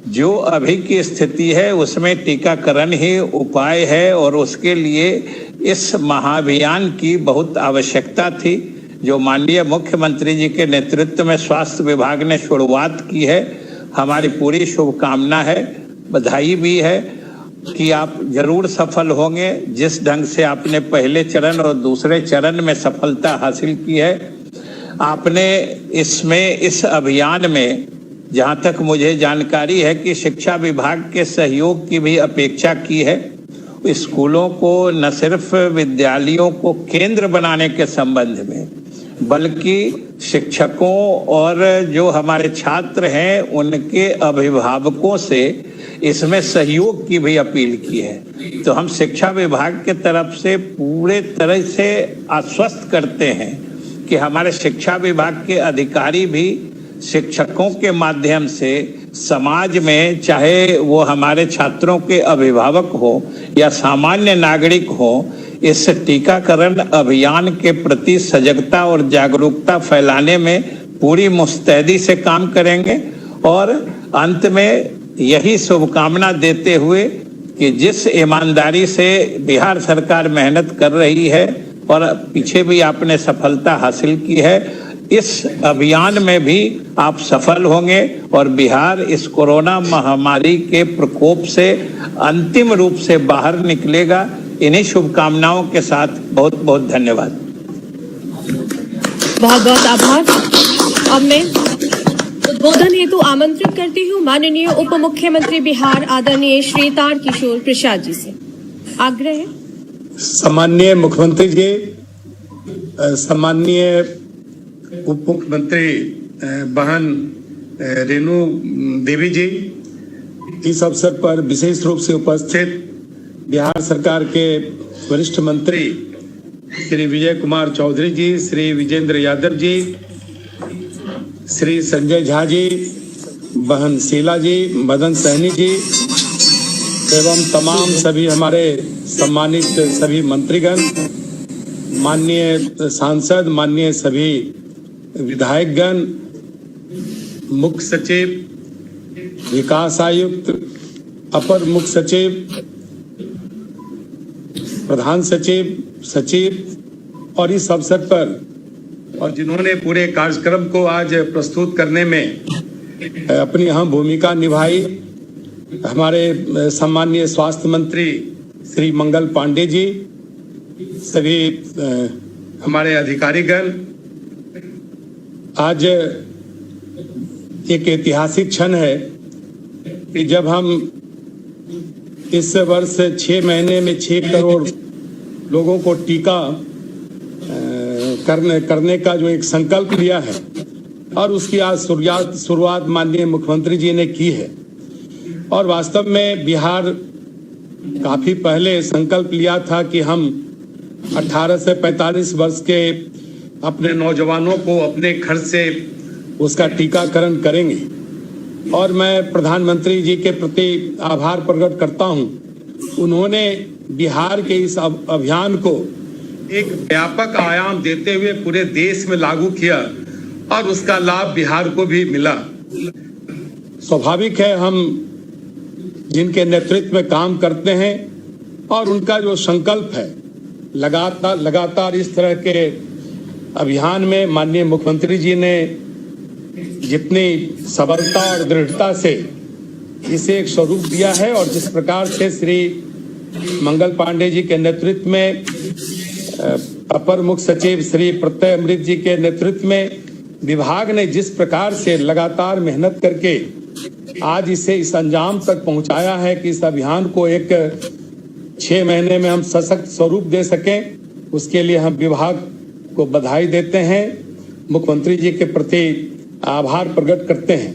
जो अभी की स्थिति है उसमें टीकाकरण ही उपाय है, और उसके लिए इस महाअभियान की बहुत आवश्यकता थी, जो माननीय मुख्यमंत्री जी के नेतृत्व में स्वास्थ्य विभाग ने शुरुआत की है। हमारी पूरी शुभकामना है, बधाई भी है कि आप जरूर सफल होंगे। जिस ढंग से आपने पहले चरण और दूसरे चरण में सफलता हासिल की है, आपने इसमें इस अभियान में जहां तक मुझे जानकारी है कि शिक्षा विभाग के सहयोग की भी अपेक्षा की है। स्कूलों को न सिर्फ विद्यालयों को केंद्र बनाने के संबंध में, बल्कि शिक्षकों और जो हमारे छात्र हैं उनके अभिभावकों से इसमें सहयोग की भी अपील की है। तो हम शिक्षा विभाग के तरफ से पूरे तरह से आश्वस्त करते हैं कि हमारे शिक्षा विभाग के अधिकारी भी शिक्षकों के माध्यम से समाज में, चाहे वो हमारे छात्रों के अभिभावक हो या सामान्य नागरिक हो, इस टीकाकरण अभियान के प्रति सजगता और जागरूकता फैलाने में पूरी मुस्तैदी से काम करेंगे। और अंत में यही शुभकामना देते हुए कि जिस ईमानदारी से बिहार सरकार मेहनत कर रही है और पीछे भी आपने सफलता हासिल की है, इस अभियान में भी आप सफल होंगे और बिहार इस कोरोना महामारी के प्रकोप से अंतिम रूप से बाहर निकलेगा। इन्हीं शुभकामनाओं के साथ बहुत बहुत धन्यवाद। बहुत बहुत आभार। अब मैं उद्बोधन हेतु आमंत्रित करती हूँ माननीय उप मुख्यमंत्री बिहार आदरणीय श्री तारकिशोर प्रसाद जी से। आग्रह है। सम्माननीय मुख्यमंत्री जी, सम्माननीय उप मुख्यमंत्री बहन रेणु देवी जी, इस अवसर पर विशेष रूप से उपस्थित बिहार सरकार के वरिष्ठ मंत्री श्री विजय कुमार चौधरी जी, श्री विजेंद्र यादव जी, श्री संजय झा जी, बहन शीला जी, मदन सहनी जी एवं तमाम सभी हमारे सम्मानित सभी मंत्रीगण, माननीय सांसद, माननीय सभी विधायकगण, मुख्य सचिव, विकास आयुक्त, अपर मुख्य सचिव, प्रधान सचिव, सचिव, और इस अवसर पर और जिन्होंने पूरे कार्यक्रम को आज प्रस्तुत करने में अपनी अहम भूमिका निभाई, हमारे सम्माननीय स्वास्थ्य मंत्री श्री मंगल पांडे जी, सभी हमारे अधिकारीगण, आज एक ऐतिहासिक क्षण है कि जब हम इस वर्ष 6 महीने में 6 करोड़ लोगों को टीका करने का जो एक संकल्प लिया है और उसकी आज शुरुआत माननीय मुख्यमंत्री जी ने की है। और वास्तव में बिहार काफी पहले संकल्प लिया था कि हम 18 से 45 वर्ष के अपने नौजवानों को अपने खर्च से उसका टीकाकरण करेंगे। और मैं प्रधानमंत्री जी के प्रति आभार प्रकट करता हूं, उन्होंने बिहार के इस अभियान को एक व्यापक आयाम देते हुए पूरे देश में लागू किया और उसका लाभ बिहार को भी मिला। स्वाभाविक है, हम जिनके नेतृत्व में काम करते हैं और उनका जो संकल्प है, लगातार इस तरह के अभियान में माननीय मुख्यमंत्री जी ने जितनी सबलता और दृढ़ता से इसे एक स्वरूप दिया है और जिस प्रकार से श्री मंगल पांडे जी के नेतृत्व में, अपर मुख्य सचिव श्री प्रत्यय अमृत जी के नेतृत्व में विभाग ने जिस प्रकार से लगातार मेहनत करके आज इसे इस अंजाम तक पहुंचाया है कि इस अभियान को एक 6 महीने में हम सशक्त स्वरूप दे सकें, उसके लिए हम विभाग को बधाई देते हैं, मुख्यमंत्री जी के प्रति आभार प्रकट करते हैं।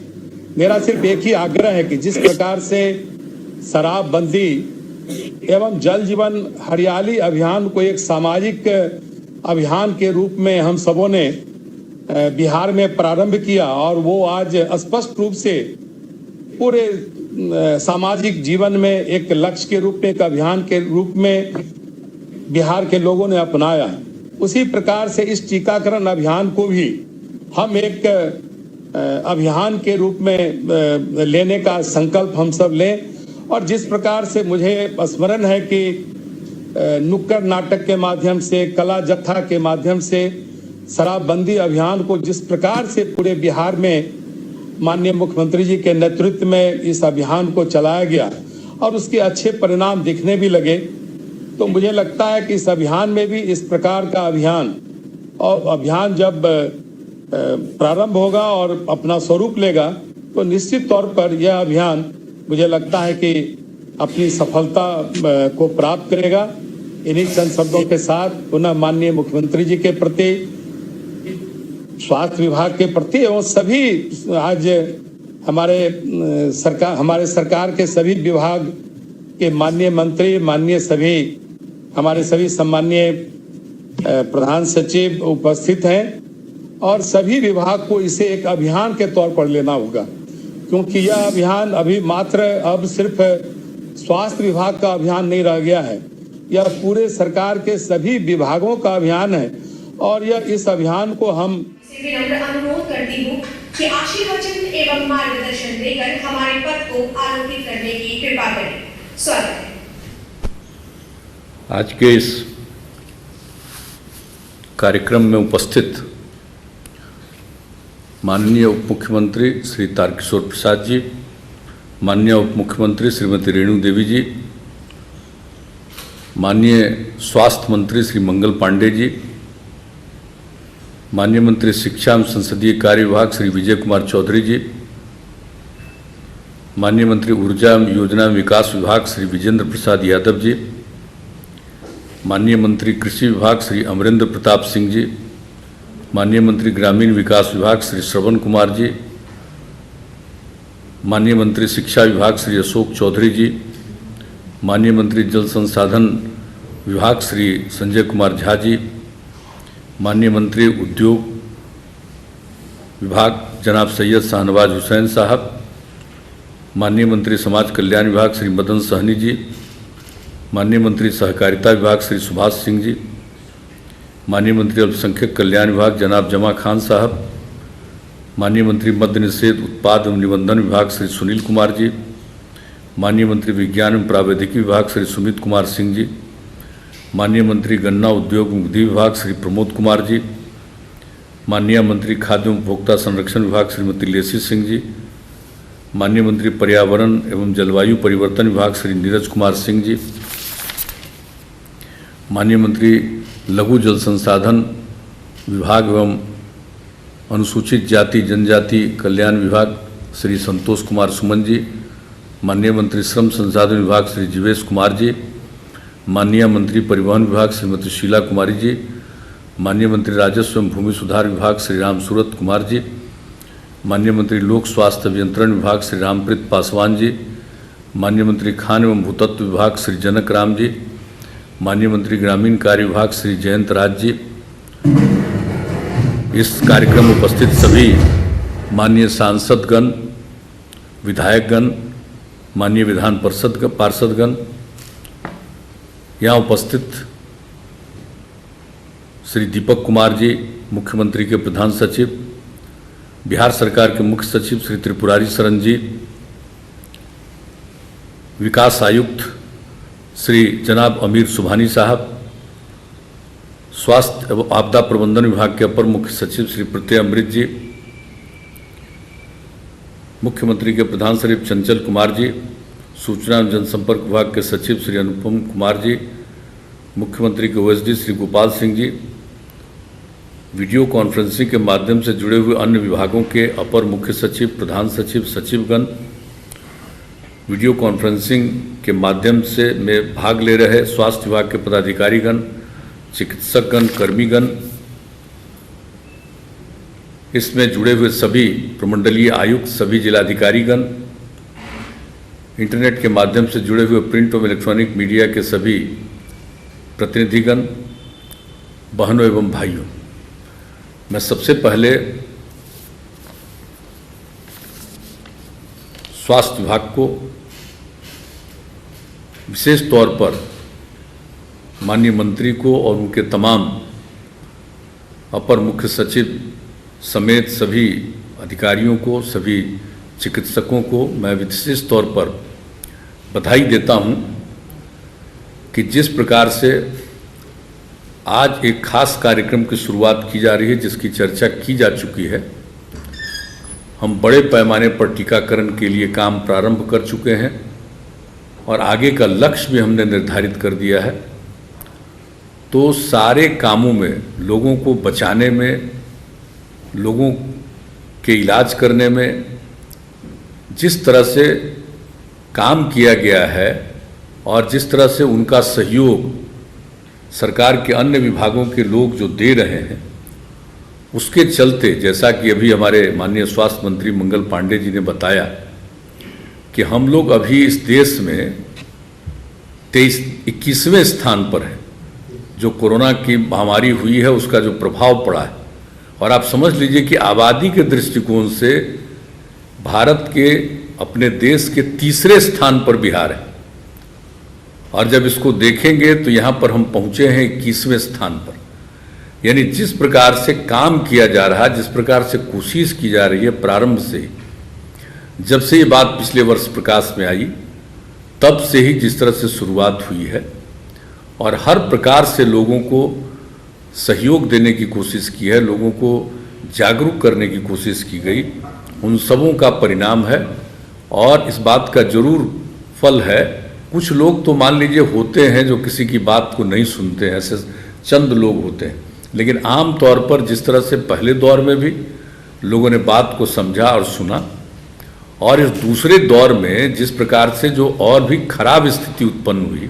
मेरा सिर्फ एक ही आग्रह है कि जिस प्रकार से शराबबंदी एवं जल जीवन हरियाली अभियान को एक सामाजिक अभियान के रूप में हम सबों ने बिहार में प्रारंभ किया और वो आज स्पष्ट रूप से पूरे सामाजिक जीवन में एक लक्ष्य के रूप में, एक अभियान के रूप में बिहार के लोगों ने अपनाया, उसी प्रकार से इस टीकाकरण अभियान को भी हम एक अभियान के रूप में लेने का संकल्प हम सब लें। और जिस प्रकार से मुझे स्मरण है कि नुक्कड़ नाटक के माध्यम से, कला जत्था के माध्यम से शराबबंदी अभियान को जिस प्रकार से पूरे बिहार में माननीय मुख्यमंत्री जी के नेतृत्व में इस अभियान को चलाया गया और उसके अच्छे परिणाम दिखने भी लगे, तो मुझे लगता है कि इस अभियान में भी इस प्रकार का अभियान जब प्रारंभ होगा और अपना स्वरूप लेगा तो निश्चित तौर पर यह अभियान मुझे लगता है कि अपनी सफलता को प्राप्त करेगा। इन्हीं चंद शब्दों के साथ पुनः माननीय मुख्यमंत्री जी के प्रति, स्वास्थ्य विभाग के प्रति एवं सभी आज हमारे सरकार के सभी विभाग के माननीय मंत्री, माननीय सभी हमारे सभी सम्माननीय प्रधान सचिव उपस्थित हैं और सभी विभाग को इसे एक अभियान के तौर पर लेना होगा, क्योंकि यह अभियान अभी मात्र अब सिर्फ स्वास्थ्य विभाग का अभियान नहीं रह गया है, यह पूरे सरकार के सभी विभागों का अभियान है और यह इस अभियान को हम अनुरोध करती हूँ कि आशीर्वचन एवं मार्गदर्शन देकर हमारे पद को आलोकित करने की कृपा करें। स्वागत है। आज के इस कार्यक्रम में उपस्थित माननीय उप मुख्यमंत्री श्री तारकिशोर प्रसाद जी, माननीय उप मुख्यमंत्री श्रीमती रेणु देवी जी, माननीय स्वास्थ्य मंत्री श्री मंगल पांडे जी, माननीय मंत्री शिक्षा एवं संसदीय कार्य विभाग श्री विजय कुमार चौधरी जी, माननीय मंत्री ऊर्जा एवं योजना विकास विभाग श्री विजेंद्र प्रसाद यादव जी, माननीय मंत्री कृषि विभाग श्री अमरेंद्र प्रताप सिंह जी, माननीय मंत्री ग्रामीण विकास विभाग श्री श्रवण कुमार जी, माननीय मंत्री शिक्षा विभाग श्री अशोक चौधरी जी, माननीय मंत्री जल संसाधन विभाग श्री संजय कुमार झा जी, माननीय मंत्री उद्योग विभाग जनाब सैयद शाहनवाज हुसैन साहब, माननीय मंत्री समाज कल्याण विभाग श्री मदन सहनी जी, माननीय मंत्री सहकारिता विभाग श्री सुभाष सिंह जी, माननीय मंत्री अल्पसंख्यक कल्याण विभाग जनाब जमा खान साहब, माननीय मंत्री मद्य निषेध उत्पाद एवं निबंधन विभाग श्री सुनील कुमार जी, माननीय मंत्री विज्ञान एवं प्रावैधिकी विभाग श्री सुमित कुमार सिंह जी, माननीय मंत्री गन्ना उद्योग एवं विधि विभाग श्री प्रमोद कुमार जी, माननीय मंत्री खाद्य एवं उपभोक्ता संरक्षण विभाग श्रीमती लेसी सिंह जी, माननीय मंत्री पर्यावरण एवं जलवायु परिवर्तन विभाग श्री नीरज कुमार सिंह जी, माननीय मंत्री लघु जल संसाधन विभाग एवं अनुसूचित जाति जनजाति कल्याण विभाग श्री संतोष कुमार सुमन जी, माननीय मंत्री श्रम संसाधन विभाग श्री जीवेश कुमार जी, माननीय मंत्री परिवहन विभाग श्रीमती शीला कुमारी जी, माननीय मंत्री राजस्व एवं भूमि सुधार विभाग श्री राम सूरत कुमार जी, माननीय मंत्री लोक स्वास्थ्य अभियंत्रण विभाग श्री रामप्रीत पासवान जी, माननीय मंत्री खान एवं भूतत्व विभाग श्री जनक राम जी, माननीय मंत्री ग्रामीण कार्य विभाग श्री जयंत राज जी, इस कार्यक्रम में उपस्थित सभी माननीय सांसदगण, विधायकगण, माननीय विधान परिषद पार्षदगण, यहाँ उपस्थित श्री दीपक कुमार जी, मुख्यमंत्री के प्रधान सचिव, बिहार सरकार के मुख्य सचिव श्री त्रिपुरारी शरण जी, विकास आयुक्त श्री जनाब अमीर सुभानी साहब, स्वास्थ्य एवं आपदा प्रबंधन विभाग के अपर मुख्य सचिव श्री प्रत्यय अमृत जी, मुख्यमंत्री के प्रधान सचिव चंचल कुमार जी, सूचना एवं जनसंपर्क विभाग के सचिव श्री अनुपम कुमार जी, मुख्यमंत्री के OSD Shri Gopal Singh ji, video conferencing के माध्यम से जुड़े हुए अन्य विभागों के अपर मुख्य सचिव, प्रधान सचिव, सचिवगण, वीडियो कॉन्फ्रेंसिंग के माध्यम से में भाग ले रहे स्वास्थ्य विभाग के पदाधिकारीगण, चिकित्सकगण, कर्मीगण, इसमें जुड़े हुए सभी प्रमंडलीय आयुक्त, सभी जिलाधिकारीगण, इंटरनेट के माध्यम से जुड़े हुए प्रिंट और इलेक्ट्रॉनिक मीडिया के सभी प्रतिनिधिगण, बहनों एवं भाइयों, मैं सबसे पहले स्वास्थ्य विभाग को विशेष तौर पर माननीय मंत्री को और उनके तमाम अपर मुख्य सचिव समेत सभी अधिकारियों को, सभी चिकित्सकों को मैं विशेष तौर पर बधाई देता हूं कि जिस प्रकार से आज एक खास कार्यक्रम की शुरुआत की जा रही है, जिसकी चर्चा की जा चुकी है। हम बड़े पैमाने पर टीकाकरण के लिए काम प्रारंभ कर चुके हैं और आगे का लक्ष्य भी हमने निर्धारित कर दिया है। तो सारे कामों में, लोगों को बचाने में, लोगों के इलाज करने में जिस तरह से काम किया गया है और जिस तरह से उनका सहयोग सरकार के अन्य विभागों के लोग जो दे रहे हैं, उसके चलते जैसा कि अभी हमारे माननीय स्वास्थ्य मंत्री मंगल पांडे जी ने बताया कि हम लोग अभी इस देश में 21वें स्थान पर हैं। जो कोरोना की महामारी हुई है उसका जो प्रभाव पड़ा है, और आप समझ लीजिए कि आबादी के दृष्टिकोण से भारत के, अपने देश के तीसरे स्थान पर बिहार है, और जब इसको देखेंगे तो यहाँ पर हम पहुँचे हैं 21वें स्थान पर। यानी जिस प्रकार से काम किया जा रहा है, जिस प्रकार से कोशिश की जा रही है प्रारंभ से ही, जब से ये बात पिछले वर्ष प्रकाश में आई तब से ही जिस तरह से शुरुआत हुई है और हर प्रकार से लोगों को सहयोग देने की कोशिश की है, लोगों को जागरूक करने की कोशिश की गई, उन सबों का परिणाम है। और इस बात का जरूर फल है, कुछ लोग तो मान लीजिए होते हैं जो किसी की बात को नहीं सुनते हैं, ऐसे चंद लोग होते हैं, लेकिन आम तौर पर जिस तरह से पहले दौर में भी लोगों ने बात को समझा और सुना, और इस दूसरे दौर में जिस प्रकार से जो और भी खराब स्थिति उत्पन्न हुई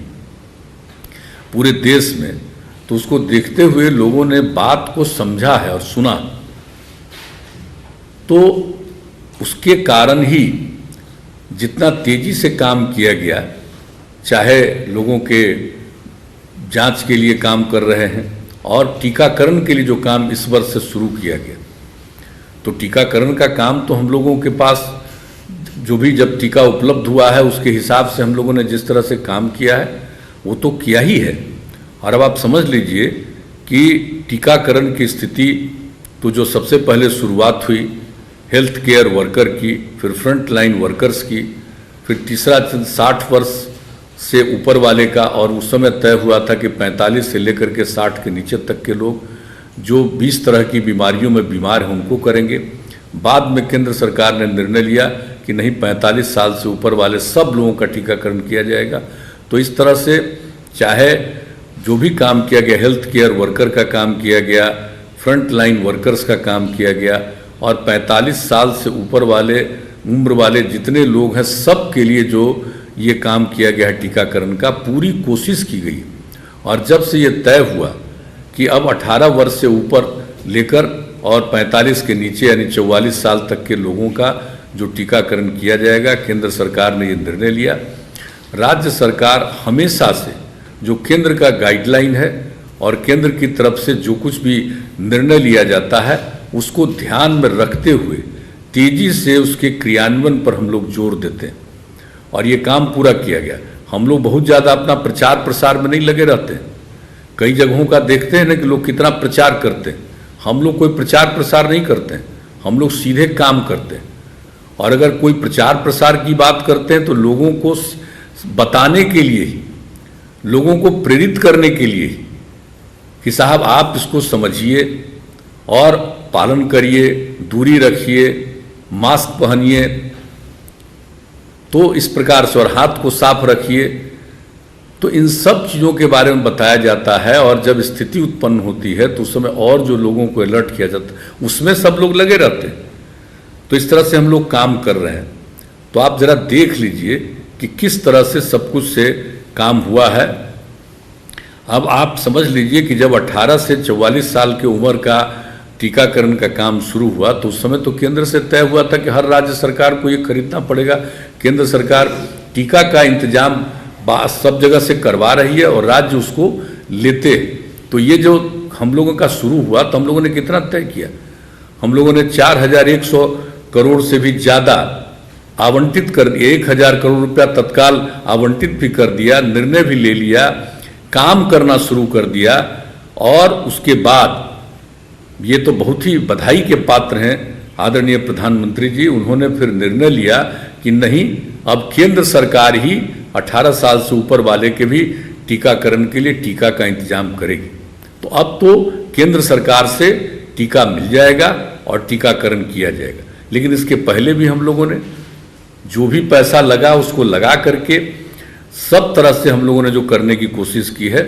पूरे देश में, तो उसको देखते हुए लोगों ने बात को समझा है और सुना। तो उसके कारण ही जितना तेजी से काम किया गया, चाहे लोगों के जांच के लिए काम कर रहे हैं और टीकाकरण के लिए जो काम इस वर्ष से शुरू किया गया, तो टीकाकरण का काम तो हम लोगों के पास जो भी जब टीका उपलब्ध हुआ है उसके हिसाब से हम लोगों ने जिस तरह से काम किया है वो तो किया ही है। और अब आप समझ लीजिए कि टीकाकरण की स्थिति तो जो सबसे पहले शुरुआत हुई हेल्थ केयर वर्कर की, फिर फ्रंट लाइन वर्कर्स की, फिर तीसरा 60 वर्ष से ऊपर वाले का, और उस समय तय हुआ था कि 45 से लेकर के 60 के नीचे तक के लोग जो 20 तरह की बीमारियों में बीमार हैं उनको करेंगे। बाद में केंद्र सरकार ने निर्णय लिया कि नहीं, 45 साल से ऊपर वाले सब लोगों का टीकाकरण किया जाएगा। तो इस तरह से चाहे जो भी काम किया गया, हेल्थ केयर वर्कर का काम किया गया, फ्रंट लाइन वर्कर्स का काम किया गया, और 45 साल से ऊपर वाले उम्र वाले जितने लोग हैं सब के लिए जो ये काम किया गया है टीकाकरण का, पूरी कोशिश की गई। और जब से ये तय हुआ कि अब 18 वर्ष से ऊपर लेकर और 45 के नीचे यानी 44 साल तक के लोगों का जो टीकाकरण किया जाएगा, केंद्र सरकार ने ये निर्णय लिया। राज्य सरकार हमेशा से जो केंद्र का गाइडलाइन है और केंद्र की तरफ से जो कुछ भी निर्णय लिया जाता है उसको ध्यान में रखते हुए तेजी से उसके क्रियान्वयन पर हम लोग जोर देते हैं, और ये काम पूरा किया गया। हम लोग बहुत ज़्यादा अपना प्रचार प्रसार में नहीं लगे रहते हैं। कई जगहों का देखते हैं ना कि लोग कितना प्रचार करते हैं, हम लोग कोई प्रचार प्रसार नहीं करते हैं, हम लोग सीधे काम करते हैं। और अगर कोई प्रचार प्रसार की बात करते हैं तो लोगों को बताने के लिए ही, लोगों को प्रेरित करने के लिए ही कि साहब आप इसको समझिए और पालन करिए, दूरी रखिए, मास्क पहनिए, तो इस प्रकार से, और हाथ को साफ रखिए। तो इन सब चीज़ों के बारे में बताया जाता है। और जब स्थिति उत्पन्न होती है तो उस समय और जो लोगों को अलर्ट किया जाता है उसमें सब लोग लगे रहते हैं। तो इस तरह से हम लोग काम कर रहे हैं। तो आप जरा देख लीजिए कि किस तरह से सब कुछ से काम हुआ है। अब आप समझ लीजिए कि जब 18 से 44 साल की उम्र का टीकाकरण का काम शुरू हुआ तो उस समय तो केंद्र से तय हुआ था कि हर राज्य सरकार को ये खरीदना पड़ेगा। केंद्र सरकार टीका का इंतजाम सब जगह से करवा रही है और राज्य उसको लेते। तो ये जो हम लोगों का शुरू हुआ तो हम लोगों ने कितना तय किया, हम लोगों ने 4100 करोड़ से भी ज़्यादा आवंटित कर दिया, 1000 करोड़ रुपया तत्काल आवंटित भी कर दिया, निर्णय भी ले लिया, काम करना शुरू कर दिया। और उसके बाद ये तो बहुत ही बधाई के पात्र हैं आदरणीय प्रधानमंत्री जी, उन्होंने फिर निर्णय लिया कि नहीं, अब केंद्र सरकार ही 18 साल से ऊपर वाले के भी टीकाकरण के लिए टीका का इंतजाम करेगी। तो अब तो केंद्र सरकार से टीका मिल जाएगा और टीकाकरण किया जाएगा। लेकिन इसके पहले भी हम लोगों ने जो भी पैसा लगा उसको लगा करके सब तरह से हम लोगों ने जो करने की कोशिश की है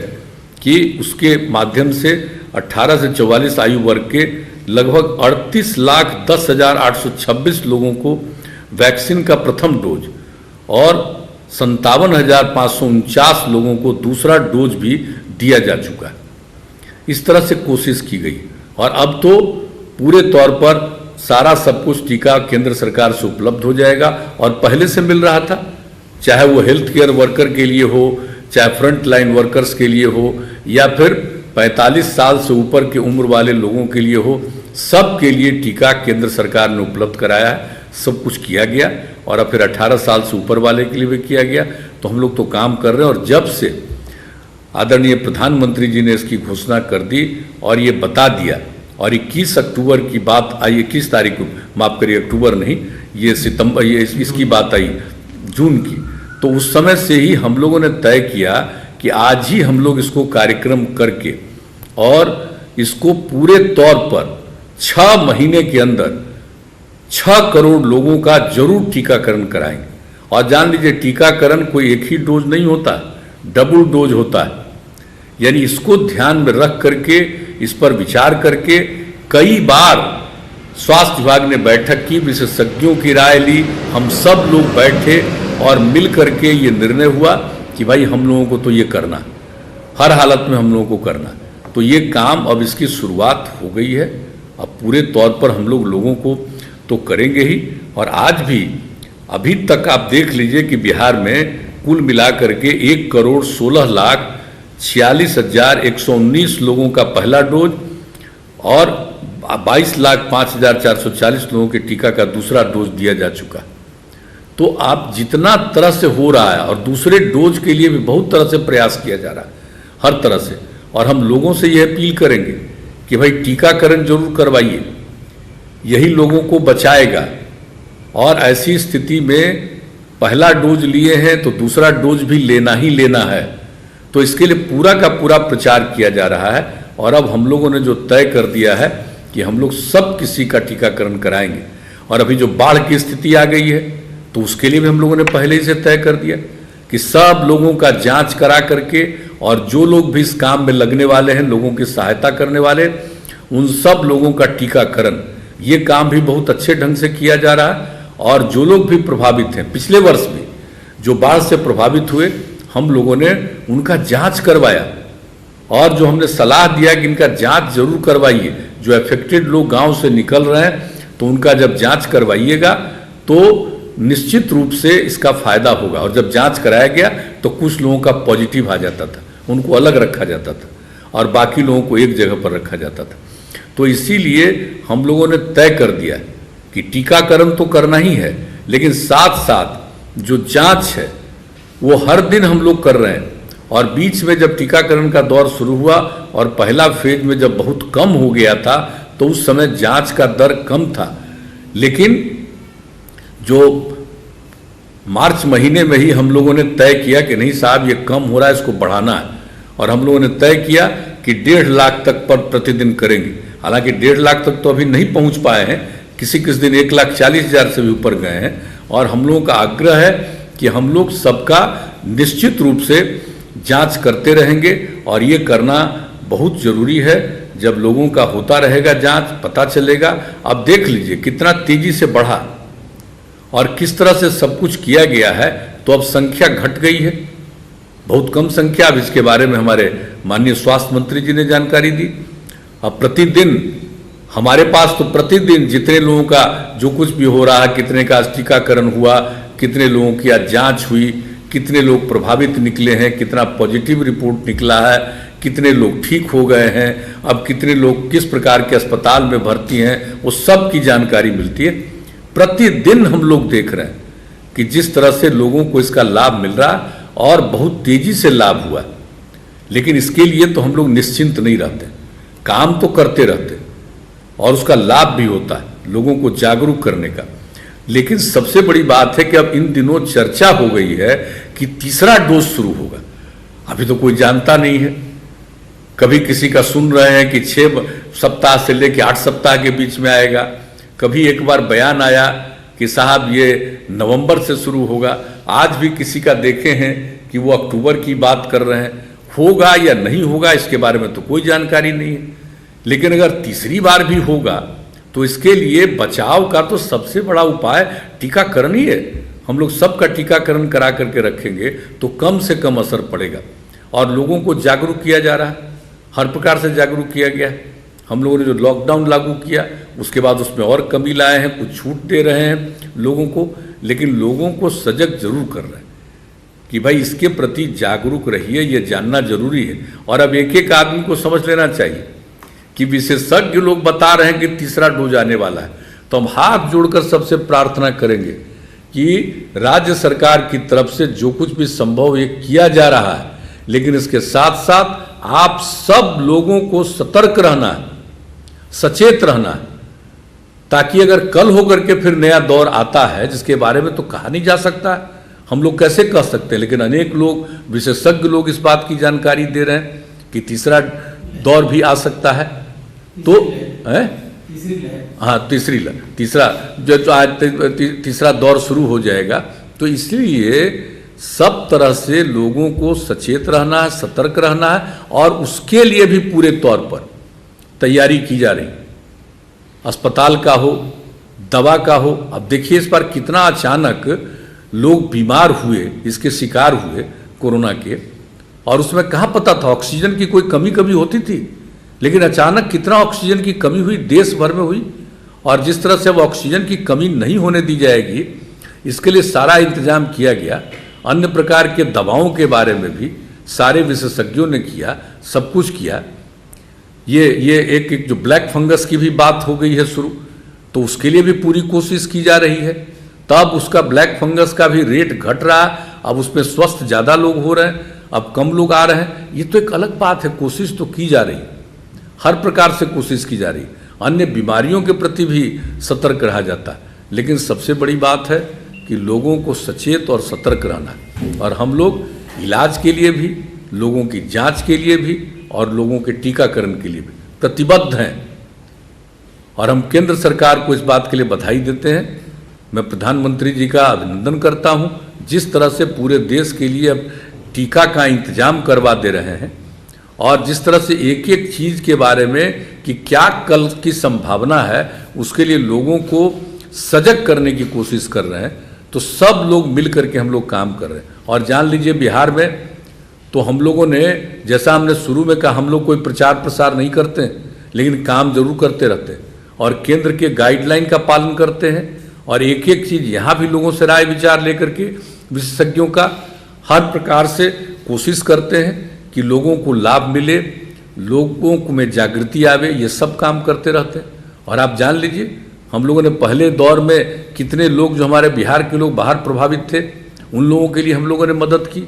कि उसके माध्यम से 18 से 44 आयु वर्ग के लगभग 38,10,826 लोगों को वैक्सीन का प्रथम डोज और 57,549 लोगों को दूसरा डोज भी दिया जा चुका है। इस तरह से कोशिश की गई और अब तो पूरे तौर पर सारा सब कुछ टीका केंद्र सरकार से उपलब्ध हो जाएगा। और पहले से मिल रहा था, चाहे वो हेल्थ केयर वर्कर के लिए हो, चाहे फ्रंट लाइन वर्कर्स के लिए हो, या फिर 45 साल से ऊपर के उम्र वाले लोगों के लिए हो, सब के लिए टीका केंद्र सरकार ने उपलब्ध कराया है। सब कुछ किया गया और अब फिर 18 साल से ऊपर वाले के लिए भी किया गया। तो हम लोग तो काम कर रहे हैं। और जब से आदरणीय प्रधानमंत्री जी ने इसकी घोषणा कर दी और ये बता दिया, और 21 अक्टूबर की बात आई, 21 तारीख को, माफ करिए अक्टूबर नहीं, ये सितंबर, ये इसकी बात आई जून की, तो उस समय से ही हम लोगों ने तय किया कि आज ही हम लोग इसको कार्यक्रम करके और इसको पूरे तौर पर 6 महीने के अंदर 6 करोड़ लोगों का जरूर टीकाकरण कराएंगे। और जान लीजिए टीकाकरण कोई एक ही डोज नहीं होता, डबल डोज होता है। यानी इसको ध्यान में रख करके, इस पर विचार करके कई बार स्वास्थ्य विभाग ने बैठक की, विशेषज्ञों की राय ली, हम सब लोग बैठे और मिल करके ये निर्णय हुआ कि भाई हम लोगों को तो ये करना, हर हालत में हम लोगों को करना। तो ये काम अब इसकी शुरुआत हो गई है। अब पूरे तौर पर हम लोगों को तो करेंगे ही। और आज भी अभी तक आप देख लीजिए कि बिहार में कुल मिलाकर के 1,16,46,119 लोगों का पहला डोज और 22,05,440 लोगों के टीका का दूसरा डोज दिया जा चुका। तो आप जितना तरह से हो रहा है, और दूसरे डोज के लिए भी बहुत तरह से प्रयास किया जा रहा है, हर तरह से। और हम लोगों से यह अपील करेंगे कि भाई टीकाकरण जरूर करवाइए, यही लोगों को बचाएगा। और ऐसी स्थिति में पहला डोज लिए हैं तो दूसरा डोज भी लेना ही लेना है। तो इसके लिए पूरा का पूरा प्रचार किया जा रहा है। और अब हम लोगों ने जो तय कर दिया है कि हम लोग सब किसी का टीकाकरण कराएंगे। और अभी जो बाढ़ की स्थिति आ गई है तो उसके लिए भी हम लोगों ने पहले ही से तय कर दिया कि सब लोगों का जांच करा करके, और जो लोग भी इस काम में लगने वाले हैं, लोगों की सहायता करने वाले, उन सब लोगों का टीकाकरण, ये काम भी बहुत अच्छे ढंग से किया जा रहा है। और जो लोग भी प्रभावित हैं, पिछले वर्ष भी जो बाढ़ से प्रभावित हुए, हम लोगों ने उनका जांच करवाया। और जो हमने सलाह दिया कि इनका जांच जरूर करवाइए, जो अफेक्टेड लोग गांव से निकल रहे हैं तो उनका जब जांच करवाइएगा तो निश्चित रूप से इसका फायदा होगा। और जब जांच कराया गया तो कुछ लोगों का पॉजिटिव आ जाता था, उनको अलग रखा जाता था और बाकी लोगों को एक जगह पर रखा जाता था। तो इसीलिए हम लोगों ने तय कर दिया कि टीकाकरण तो करना ही है, लेकिन साथ साथ जो जांच है वो हर दिन हम लोग कर रहे हैं। और बीच में जब टीकाकरण का दौर शुरू हुआ और पहला फेज में जब बहुत कम हो गया था तो उस समय जांच का दर कम था, लेकिन जो मार्च महीने में ही हम लोगों ने तय किया कि नहीं साहब ये कम हो रहा है, इसको बढ़ाना है। और हम लोगों ने तय किया कि 1.5 लाख तक पर प्रतिदिन करेंगे। हालांकि 1.5 लाख तक तो अभी नहीं पहुंच पाए हैं, किसी दिन 1,40,000 से भी ऊपर गए हैं। और हम लोगों का आग्रह है कि हम लोग सबका निश्चित रूप से जांच करते रहेंगे और ये करना बहुत जरूरी है। जब लोगों का होता रहेगा जांच, पता चलेगा। अब देख लीजिए कितना तेजी से बढ़ा और किस तरह से सब कुछ किया गया है, तो अब संख्या घट गई है, बहुत कम संख्या। अब इसके बारे में हमारे माननीय स्वास्थ्य मंत्री जी ने जानकारी दी। अब प्रतिदिन हमारे पास तो प्रतिदिन जितने लोगों का जो कुछ भी हो रहा है, कितने का टीकाकरण हुआ, कितने लोगों की आज जांच हुई, कितने लोग प्रभावित निकले हैं, कितना पॉजिटिव रिपोर्ट निकला है, कितने लोग ठीक हो गए हैं, अब कितने लोग किस प्रकार के अस्पताल में भर्ती हैं, वो सब की जानकारी मिलती है। प्रतिदिन हम लोग देख रहे हैं कि जिस तरह से लोगों को इसका लाभ मिल रहा और बहुत तेजी से लाभ हुआ। लेकिन इसके लिए तो हम लोग निश्चिंत नहीं रहते, काम तो करते रहते और उसका लाभ भी होता है लोगों को जागरूक करने का। लेकिन सबसे बड़ी बात है कि अब इन दिनों चर्चा हो गई है कि तीसरा डोज शुरू होगा। अभी तो कोई जानता नहीं है। कभी किसी का सुन रहे हैं कि 6 सप्ताह से लेकर 8 सप्ताह के बीच में आएगा। कभी एक बार बयान आया कि साहब ये नवंबर से शुरू होगा। आज भी किसी का देखे हैं कि वो अक्टूबर की बात कर रहे हैं। होगा या नहीं होगा इसके बारे में तो कोई जानकारी नहीं है। लेकिन अगर तीसरी बार भी होगा तो इसके लिए बचाव का तो सबसे बड़ा उपाय टीकाकरण ही है। हम लोग सबका टीकाकरण करा करके रखेंगे तो कम से कम असर पड़ेगा। और लोगों को जागरूक किया जा रहा है, हर प्रकार से जागरूक किया गया। हम लोगों ने जो लॉकडाउन लागू किया उसके बाद उसमें और कमी लाए हैं, कुछ छूट दे रहे हैं लोगों को, लेकिन लोगों को सजग जरूर कर रहे हैं कि भाई इसके प्रति जागरूक रहिए, ये जानना जरूरी है। और अब एक एक आदमी को समझ लेना चाहिए कि विशेषज्ञ लोग बता रहे हैं कि तीसरा डोज आने वाला है, तो हम हाथ जोड़कर सबसे प्रार्थना करेंगे कि राज्य सरकार की तरफ से जो कुछ भी संभव ये किया जा रहा है, लेकिन इसके साथ साथ आप सब लोगों को सतर्क रहना है, सचेत रहना है, ताकि अगर कल होकर के फिर नया दौर आता है जिसके बारे में तो कहा नहीं जा सकता, हम लोग कैसे कह सकते हैं। लेकिन अनेक लोग, विशेषज्ञ लोग इस बात की जानकारी दे रहे हैं कि तीसरा दौर भी आ सकता है। तो हाँ, तीसरा जो आज तीसरा दौर शुरू हो जाएगा, तो इसलिए सब तरह से लोगों को सचेत रहना है, सतर्क रहना है और उसके लिए भी पूरे तौर पर तैयारी की जा रही। अस्पताल का हो, दवा का हो। अब देखिए इस बार कितना अचानक लोग बीमार हुए, इसके शिकार हुए कोरोना के, और उसमें कहाँ पता था ऑक्सीजन की कोई कमी कभी होती थी, लेकिन अचानक कितना ऑक्सीजन की कमी हुई, देश भर में हुई। और जिस तरह से अब ऑक्सीजन की कमी नहीं होने दी जाएगी, इसके लिए सारा इंतजाम किया गया। अन्य प्रकार के दवाओं के बारे में भी सारे विशेषज्ञों ने किया, सब कुछ किया। ये एक जो ब्लैक फंगस की भी बात हो गई है शुरू, तो उसके लिए भी पूरी कोशिश की जा रही है। तब उसका ब्लैक फंगस का भी रेट घट रहा है, अब उसमें स्वस्थ ज़्यादा लोग हो रहे हैं, अब कम लोग आ रहे हैं। ये तो एक अलग बात है, कोशिश तो की जा रही है, हर प्रकार से कोशिश की जा रही है। अन्य बीमारियों के प्रति भी सतर्क रहा जाता है, लेकिन सबसे बड़ी बात है कि लोगों को सचेत और सतर्क रहना है। और हम लोग इलाज के लिए भी, लोगों की जांच के लिए भी और लोगों के टीकाकरण के लिए भी प्रतिबद्ध हैं। और हम केंद्र सरकार को इस बात के लिए बधाई देते हैं। मैं प्रधानमंत्री जी का अभिनंदन करता हूं, जिस तरह से पूरे देश के लिए अब टीका का इंतजाम करवा दे रहे हैं और जिस तरह से एक एक चीज़ के बारे में कि क्या कल की संभावना है, उसके लिए लोगों को सजग करने की कोशिश कर रहे हैं। तो सब लोग मिल करके हम लोग काम कर रहे हैं। और जान लीजिए बिहार में तो हम लोगों ने, जैसा हमने शुरू में कहा, हम लोग कोई प्रचार प्रसार नहीं करते हैं, लेकिन काम जरूर करते रहते हैं और केंद्र के गाइडलाइन का पालन करते हैं। और एक एक चीज़ यहाँ भी लोगों से राय विचार लेकर के विशेषज्ञों का हर प्रकार से कोशिश करते हैं कि लोगों को लाभ मिले, लोगों को में जागृति आवे, ये सब काम करते रहते हैं। और आप जान लीजिए हम लोगों ने पहले दौर में कितने लोग जो हमारे बिहार के लोग बाहर प्रभावित थे, उन लोगों के लिए हम लोगों ने मदद की,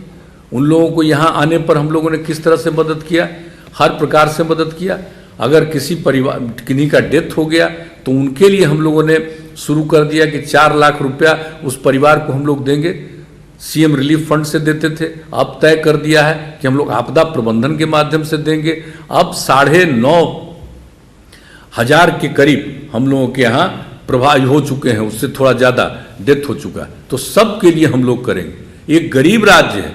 उन लोगों को यहाँ आने पर हम लोगों ने किस तरह से मदद किया, हर प्रकार से मदद किया। अगर किसी परिवार किन्हीं का डेथ हो गया तो उनके लिए हम लोगों ने शुरू कर दिया कि 4 लाख रुपया उस परिवार को हम लोग देंगे। सीएम रिलीफ फंड से देते थे, अब तय कर दिया है कि हम लोग आपदा प्रबंधन के माध्यम से देंगे। अब 9,500 के करीब हम लोगों के यहाँ प्रभावित हो चुके हैं, उससे थोड़ा ज़्यादा डेथ हो चुका है। तो सबके लिए हम लोग करेंगे। एक गरीब राज्य है,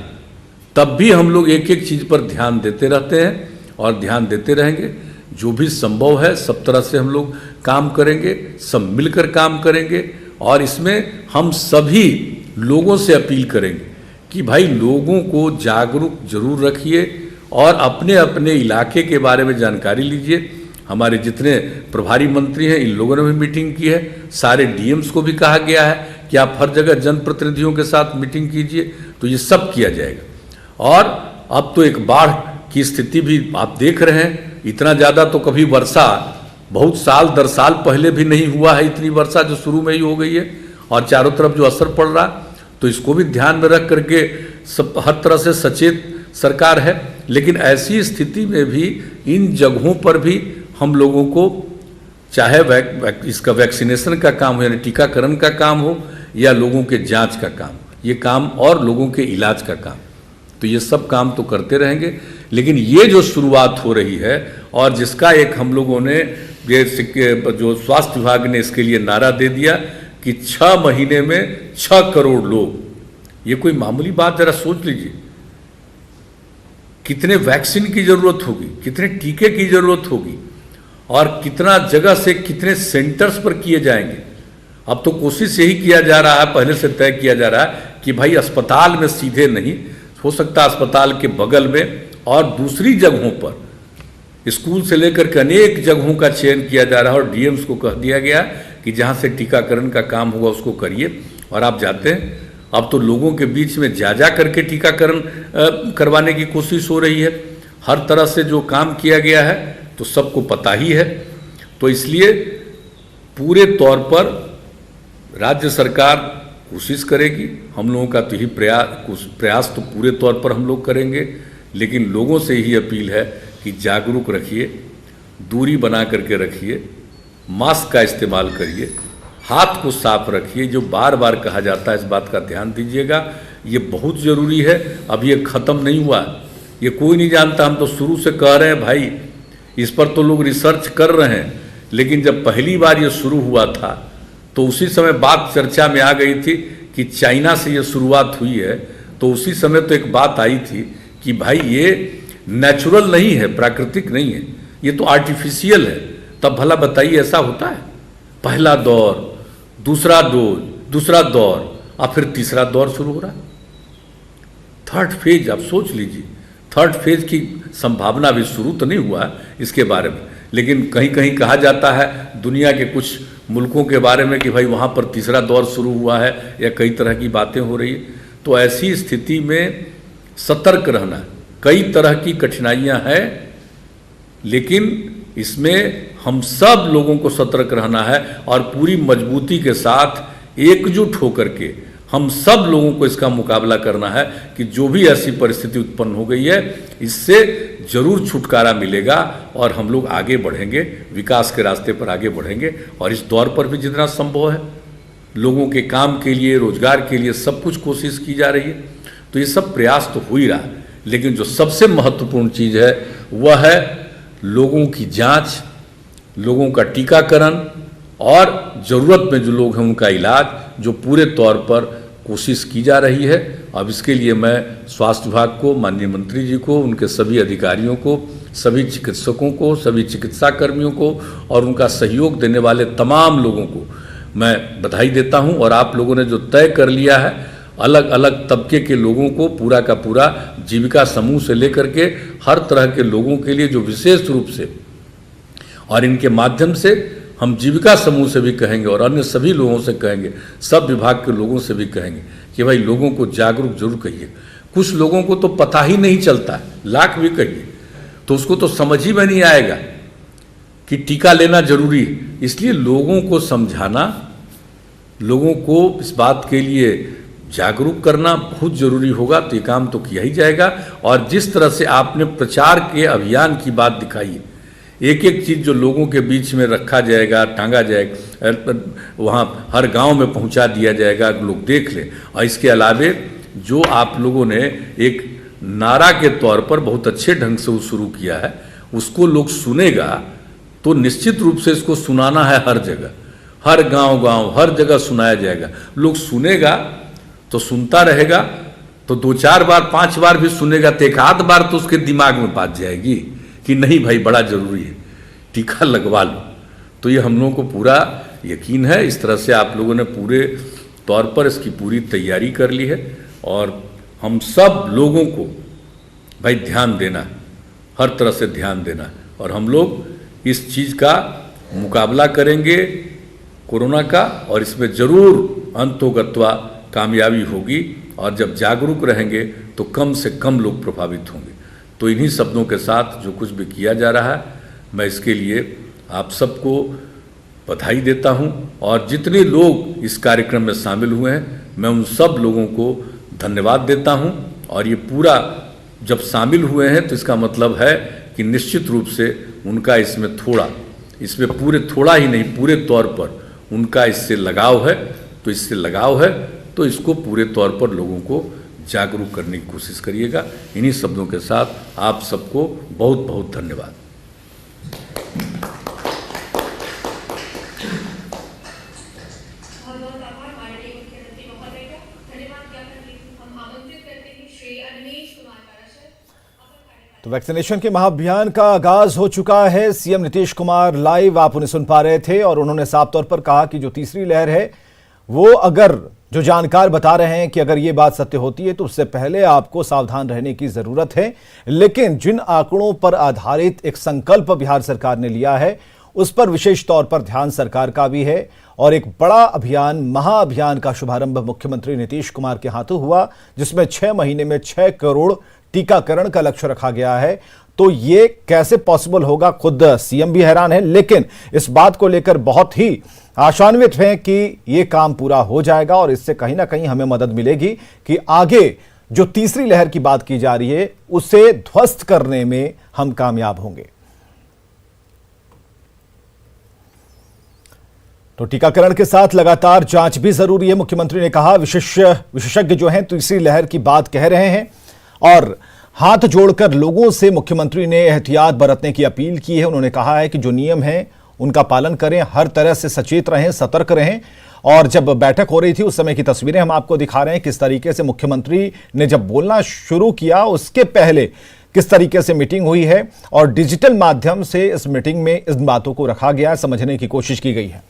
तब भी हम लोग एक एक चीज़ पर ध्यान देते रहते हैं और ध्यान देते रहेंगे। जो भी संभव है सब तरह से हम लोग काम करेंगे, सब मिलकर काम करेंगे। और इसमें हम सभी लोगों से अपील करेंगे कि भाई लोगों को जागरूक जरूर रखिए और अपने अपने इलाके के बारे में जानकारी लीजिए। हमारे जितने प्रभारी मंत्री हैं इन लोगों ने भी मीटिंग की है। सारे डीएम्स को भी कहा गया है कि आप हर जगह जनप्रतिनिधियों के साथ मीटिंग कीजिए। तो ये सब किया जाएगा। और अब तो एक बाढ़ की स्थिति भी आप देख रहे हैं, इतना ज़्यादा तो कभी वर्षा बहुत साल दर साल पहले भी नहीं हुआ है। इतनी वर्षा जो शुरू में ही हो गई है और चारों तरफ जो असर पड़ रहा, तो इसको भी ध्यान में रख करके सब हर तरह से सचेत सरकार है। लेकिन ऐसी स्थिति में भी इन जगहों पर भी हम लोगों को चाहे इसका वैक्सीनेशन का काम हो, यानी टीकाकरण का काम हो, या लोगों के जांच का काम, ये काम और लोगों के इलाज का काम, तो ये सब काम तो करते रहेंगे। लेकिन ये जो शुरुआत हो रही है और जिसका एक हम लोगों ने जो स्वास्थ्य विभाग ने इसके लिए नारा दे दिया कि 6 महीने में 6 करोड़ लोग, ये कोई मामूली बात, जरा सोच लीजिए कितने वैक्सीन की जरूरत होगी, कितने टीके की जरूरत होगी और कितना जगह से कितने सेंटर्स पर किए जाएंगे। अब तो कोशिश यही किया जा रहा है, पहले से तय किया जा रहा है कि भाई अस्पताल में सीधे नहीं हो सकता, अस्पताल के बगल में और दूसरी जगहों पर, स्कूल से लेकर के अनेक जगहों का चयन किया जा रहा है और डीएम्स को कह दिया गया कि जहाँ से टीकाकरण का काम होगा उसको करिए। और आप जाते हैं अब तो लोगों के बीच में जा करके टीकाकरण करवाने की कोशिश हो रही है। हर तरह से जो काम किया गया है तो सबको पता ही है। तो इसलिए पूरे तौर पर राज्य सरकार कोशिश करेगी, हम लोगों का तो यही प्रयास तो पूरे तौर पर हम लोग करेंगे। लेकिन लोगों से यही अपील है कि जागरूक रखिए, दूरी बना करके रखिए, मास्क का इस्तेमाल करिए, हाथ को साफ रखिए। जो बार बार कहा जाता है इस बात का ध्यान दीजिएगा, ये बहुत ज़रूरी है। अब ये ख़त्म नहीं हुआ, ये कोई नहीं जानता। हम तो शुरू से कह रहे हैं भाई, इस पर तो लोग रिसर्च कर रहे हैं। लेकिन जब पहली बार ये शुरू हुआ था तो उसी समय बात चर्चा में आ गई थी कि चाइना से ये शुरुआत हुई है। तो उसी समय तो एक बात आई थी कि भाई ये नेचुरल नहीं है, प्राकृतिक नहीं है, ये तो आर्टिफिशियल है। तब भला बताइए ऐसा होता है? पहला दौर, दूसरा डोज, दूसरा दौर और फिर तीसरा दौर शुरू हो रहा है, 3rd फेज। आप सोच लीजिए, 3rd फेज की संभावना भी शुरू तो नहीं हुआ है इसके बारे में। लेकिन कहीं कहीं कहा जाता है दुनिया के कुछ मुल्कों के बारे में कि भाई वहाँ पर तीसरा दौर शुरू हुआ है, या कई तरह की बातें हो रही है। तो ऐसी स्थिति में सतर्क रहना, कई तरह की कठिनाइयाँ हैं, लेकिन इसमें हम सब लोगों को सतर्क रहना है और पूरी मजबूती के साथ एकजुट होकर के हम सब लोगों को इसका मुकाबला करना है कि जो भी ऐसी परिस्थिति उत्पन्न हो गई है इससे जरूर छुटकारा मिलेगा और हम लोग आगे बढ़ेंगे, विकास के रास्ते पर आगे बढ़ेंगे। और इस दौर पर भी जितना संभव है लोगों के काम के लिए, रोजगार के लिए सब कुछ कोशिश की जा रही है। तो ये सब प्रयास तो हो ही रहा है, लेकिन जो सबसे महत्वपूर्ण चीज़ है वह है लोगों की जांच, लोगों का टीकाकरण और ज़रूरत में जो लोग हैं उनका इलाज, जो पूरे तौर पर कोशिश की जा रही है। अब इसके लिए मैं स्वास्थ्य विभाग को, माननीय मंत्री जी को, उनके सभी अधिकारियों को, सभी चिकित्सकों को, सभी चिकित्सा कर्मियों को और उनका सहयोग देने वाले तमाम लोगों को मैं बधाई देता हूं। और आप लोगों ने जो तय कर लिया है, अलग अलग तबके के लोगों को, पूरा का पूरा जीविका समूह से लेकर के हर तरह के लोगों के लिए जो विशेष रूप से, और इनके माध्यम से हम जीविका समूह से भी कहेंगे और अन्य सभी लोगों से कहेंगे, सब विभाग के लोगों से भी कहेंगे कि भाई लोगों को जागरूक जरूर करिए। कुछ लोगों को तो पता ही नहीं चलता है, लाख भी कहिए तो उसको तो समझ ही में नहीं आएगा कि टीका लेना जरूरी है। इसलिए लोगों को समझाना, लोगों को इस बात के लिए जागरूक करना बहुत जरूरी होगा, तो ये काम तो किया ही जाएगा। और जिस तरह से आपने प्रचार के अभियान की बात दिखाई है, एक एक चीज़ जो लोगों के बीच में रखा जाएगा, टांगा जाएगा, वहाँ हर गांव में पहुँचा दिया जाएगा, लोग देख लें। और इसके अलावे जो आप लोगों ने एक नारा के तौर पर बहुत अच्छे ढंग से वो शुरू किया है, उसको लोग सुनेगा तो निश्चित रूप से इसको सुनाना है हर जगह, हर गांव हर जगह सुनाया जाएगा। लोग सुनेगा तो सुनता रहेगा, तो 2-4 बार 5 बार भी सुनेगा तो एक आध बार तो उसके दिमाग में बात जाएगी कि नहीं भाई बड़ा जरूरी है, टीका लगवा लो। तो ये हम लोगों को पूरा यकीन है। इस तरह से आप लोगों ने पूरे तौर पर इसकी पूरी तैयारी कर ली है और हम सब लोगों को भाई ध्यान देना है, हर तरह से ध्यान देना है। और हम लोग इस चीज़ का मुकाबला करेंगे कोरोना का, और इसमें जरूर अंतोगत्वा कामयाबी होगी। और जब जागरूक रहेंगे तो कम से कम लोग प्रभावित होंगे। तो इन्हीं शब्दों के साथ जो कुछ भी किया जा रहा है, मैं इसके लिए आप सबको बधाई देता हूं। और जितने लोग इस कार्यक्रम में शामिल हुए हैं, मैं उन सब लोगों को धन्यवाद देता हूं। और ये पूरा जब शामिल हुए हैं तो इसका मतलब है कि निश्चित रूप से उनका इसमें पूरे थोड़ा ही नहीं, पूरे तौर पर उनका इससे लगाव है। तो इससे लगाव है तो इसको पूरे तौर पर लोगों को जागरूक करने की कोशिश करिएगा। इन्हीं शब्दों के साथ आप सबको बहुत बहुत धन्यवाद। तो वैक्सीनेशन के महाअभियान का आगाज हो चुका है। सीएम नीतीश कुमार लाइव आप उन्हें सुन पा रहे थे और उन्होंने साफ तौर पर कहा कि जो तीसरी लहर है वो अगर जो जानकार बता रहे हैं कि अगर ये बात सत्य होती है तो उससे पहले आपको सावधान रहने की जरूरत है। लेकिन जिन आंकड़ों पर आधारित एक संकल्प बिहार सरकार ने लिया है उस पर विशेष तौर पर ध्यान सरकार का भी है। और एक बड़ा अभियान, महाअभियान का शुभारंभ मुख्यमंत्री नीतीश कुमार के हाथों हुआ, जिसमें 6 महीने में 6 करोड़ टीकाकरण का लक्ष्य रखा गया है। तो ये कैसे पॉसिबल होगा, खुद सीएम भी हैरान है, लेकिन इस बात को लेकर बहुत ही आशान्वित हैं कि ये काम पूरा हो जाएगा और इससे कहीं ना कहीं हमें मदद मिलेगी कि आगे जो तीसरी लहर की बात की जा रही है उसे ध्वस्त करने में हम कामयाब होंगे। तो टीकाकरण के साथ लगातार जांच भी जरूरी है। मुख्यमंत्री ने कहा विशेषज्ञ जो हैं तीसरी लहर की बात कह रहे हैं और हाथ जोड़कर लोगों से मुख्यमंत्री ने एहतियात बरतने की अपील की है। उन्होंने कहा है कि जो नियम हैं उनका पालन करें, हर तरह से सचेत रहें, सतर्क रहें। और जब बैठक हो रही थी उस समय की तस्वीरें हम आपको दिखा रहे हैं, किस तरीके से मुख्यमंत्री ने जब बोलना शुरू किया उसके पहले किस तरीके से मीटिंग हुई है और डिजिटल माध्यम से इस मीटिंग में इन बातों को रखा गया, समझने की कोशिश की गई है।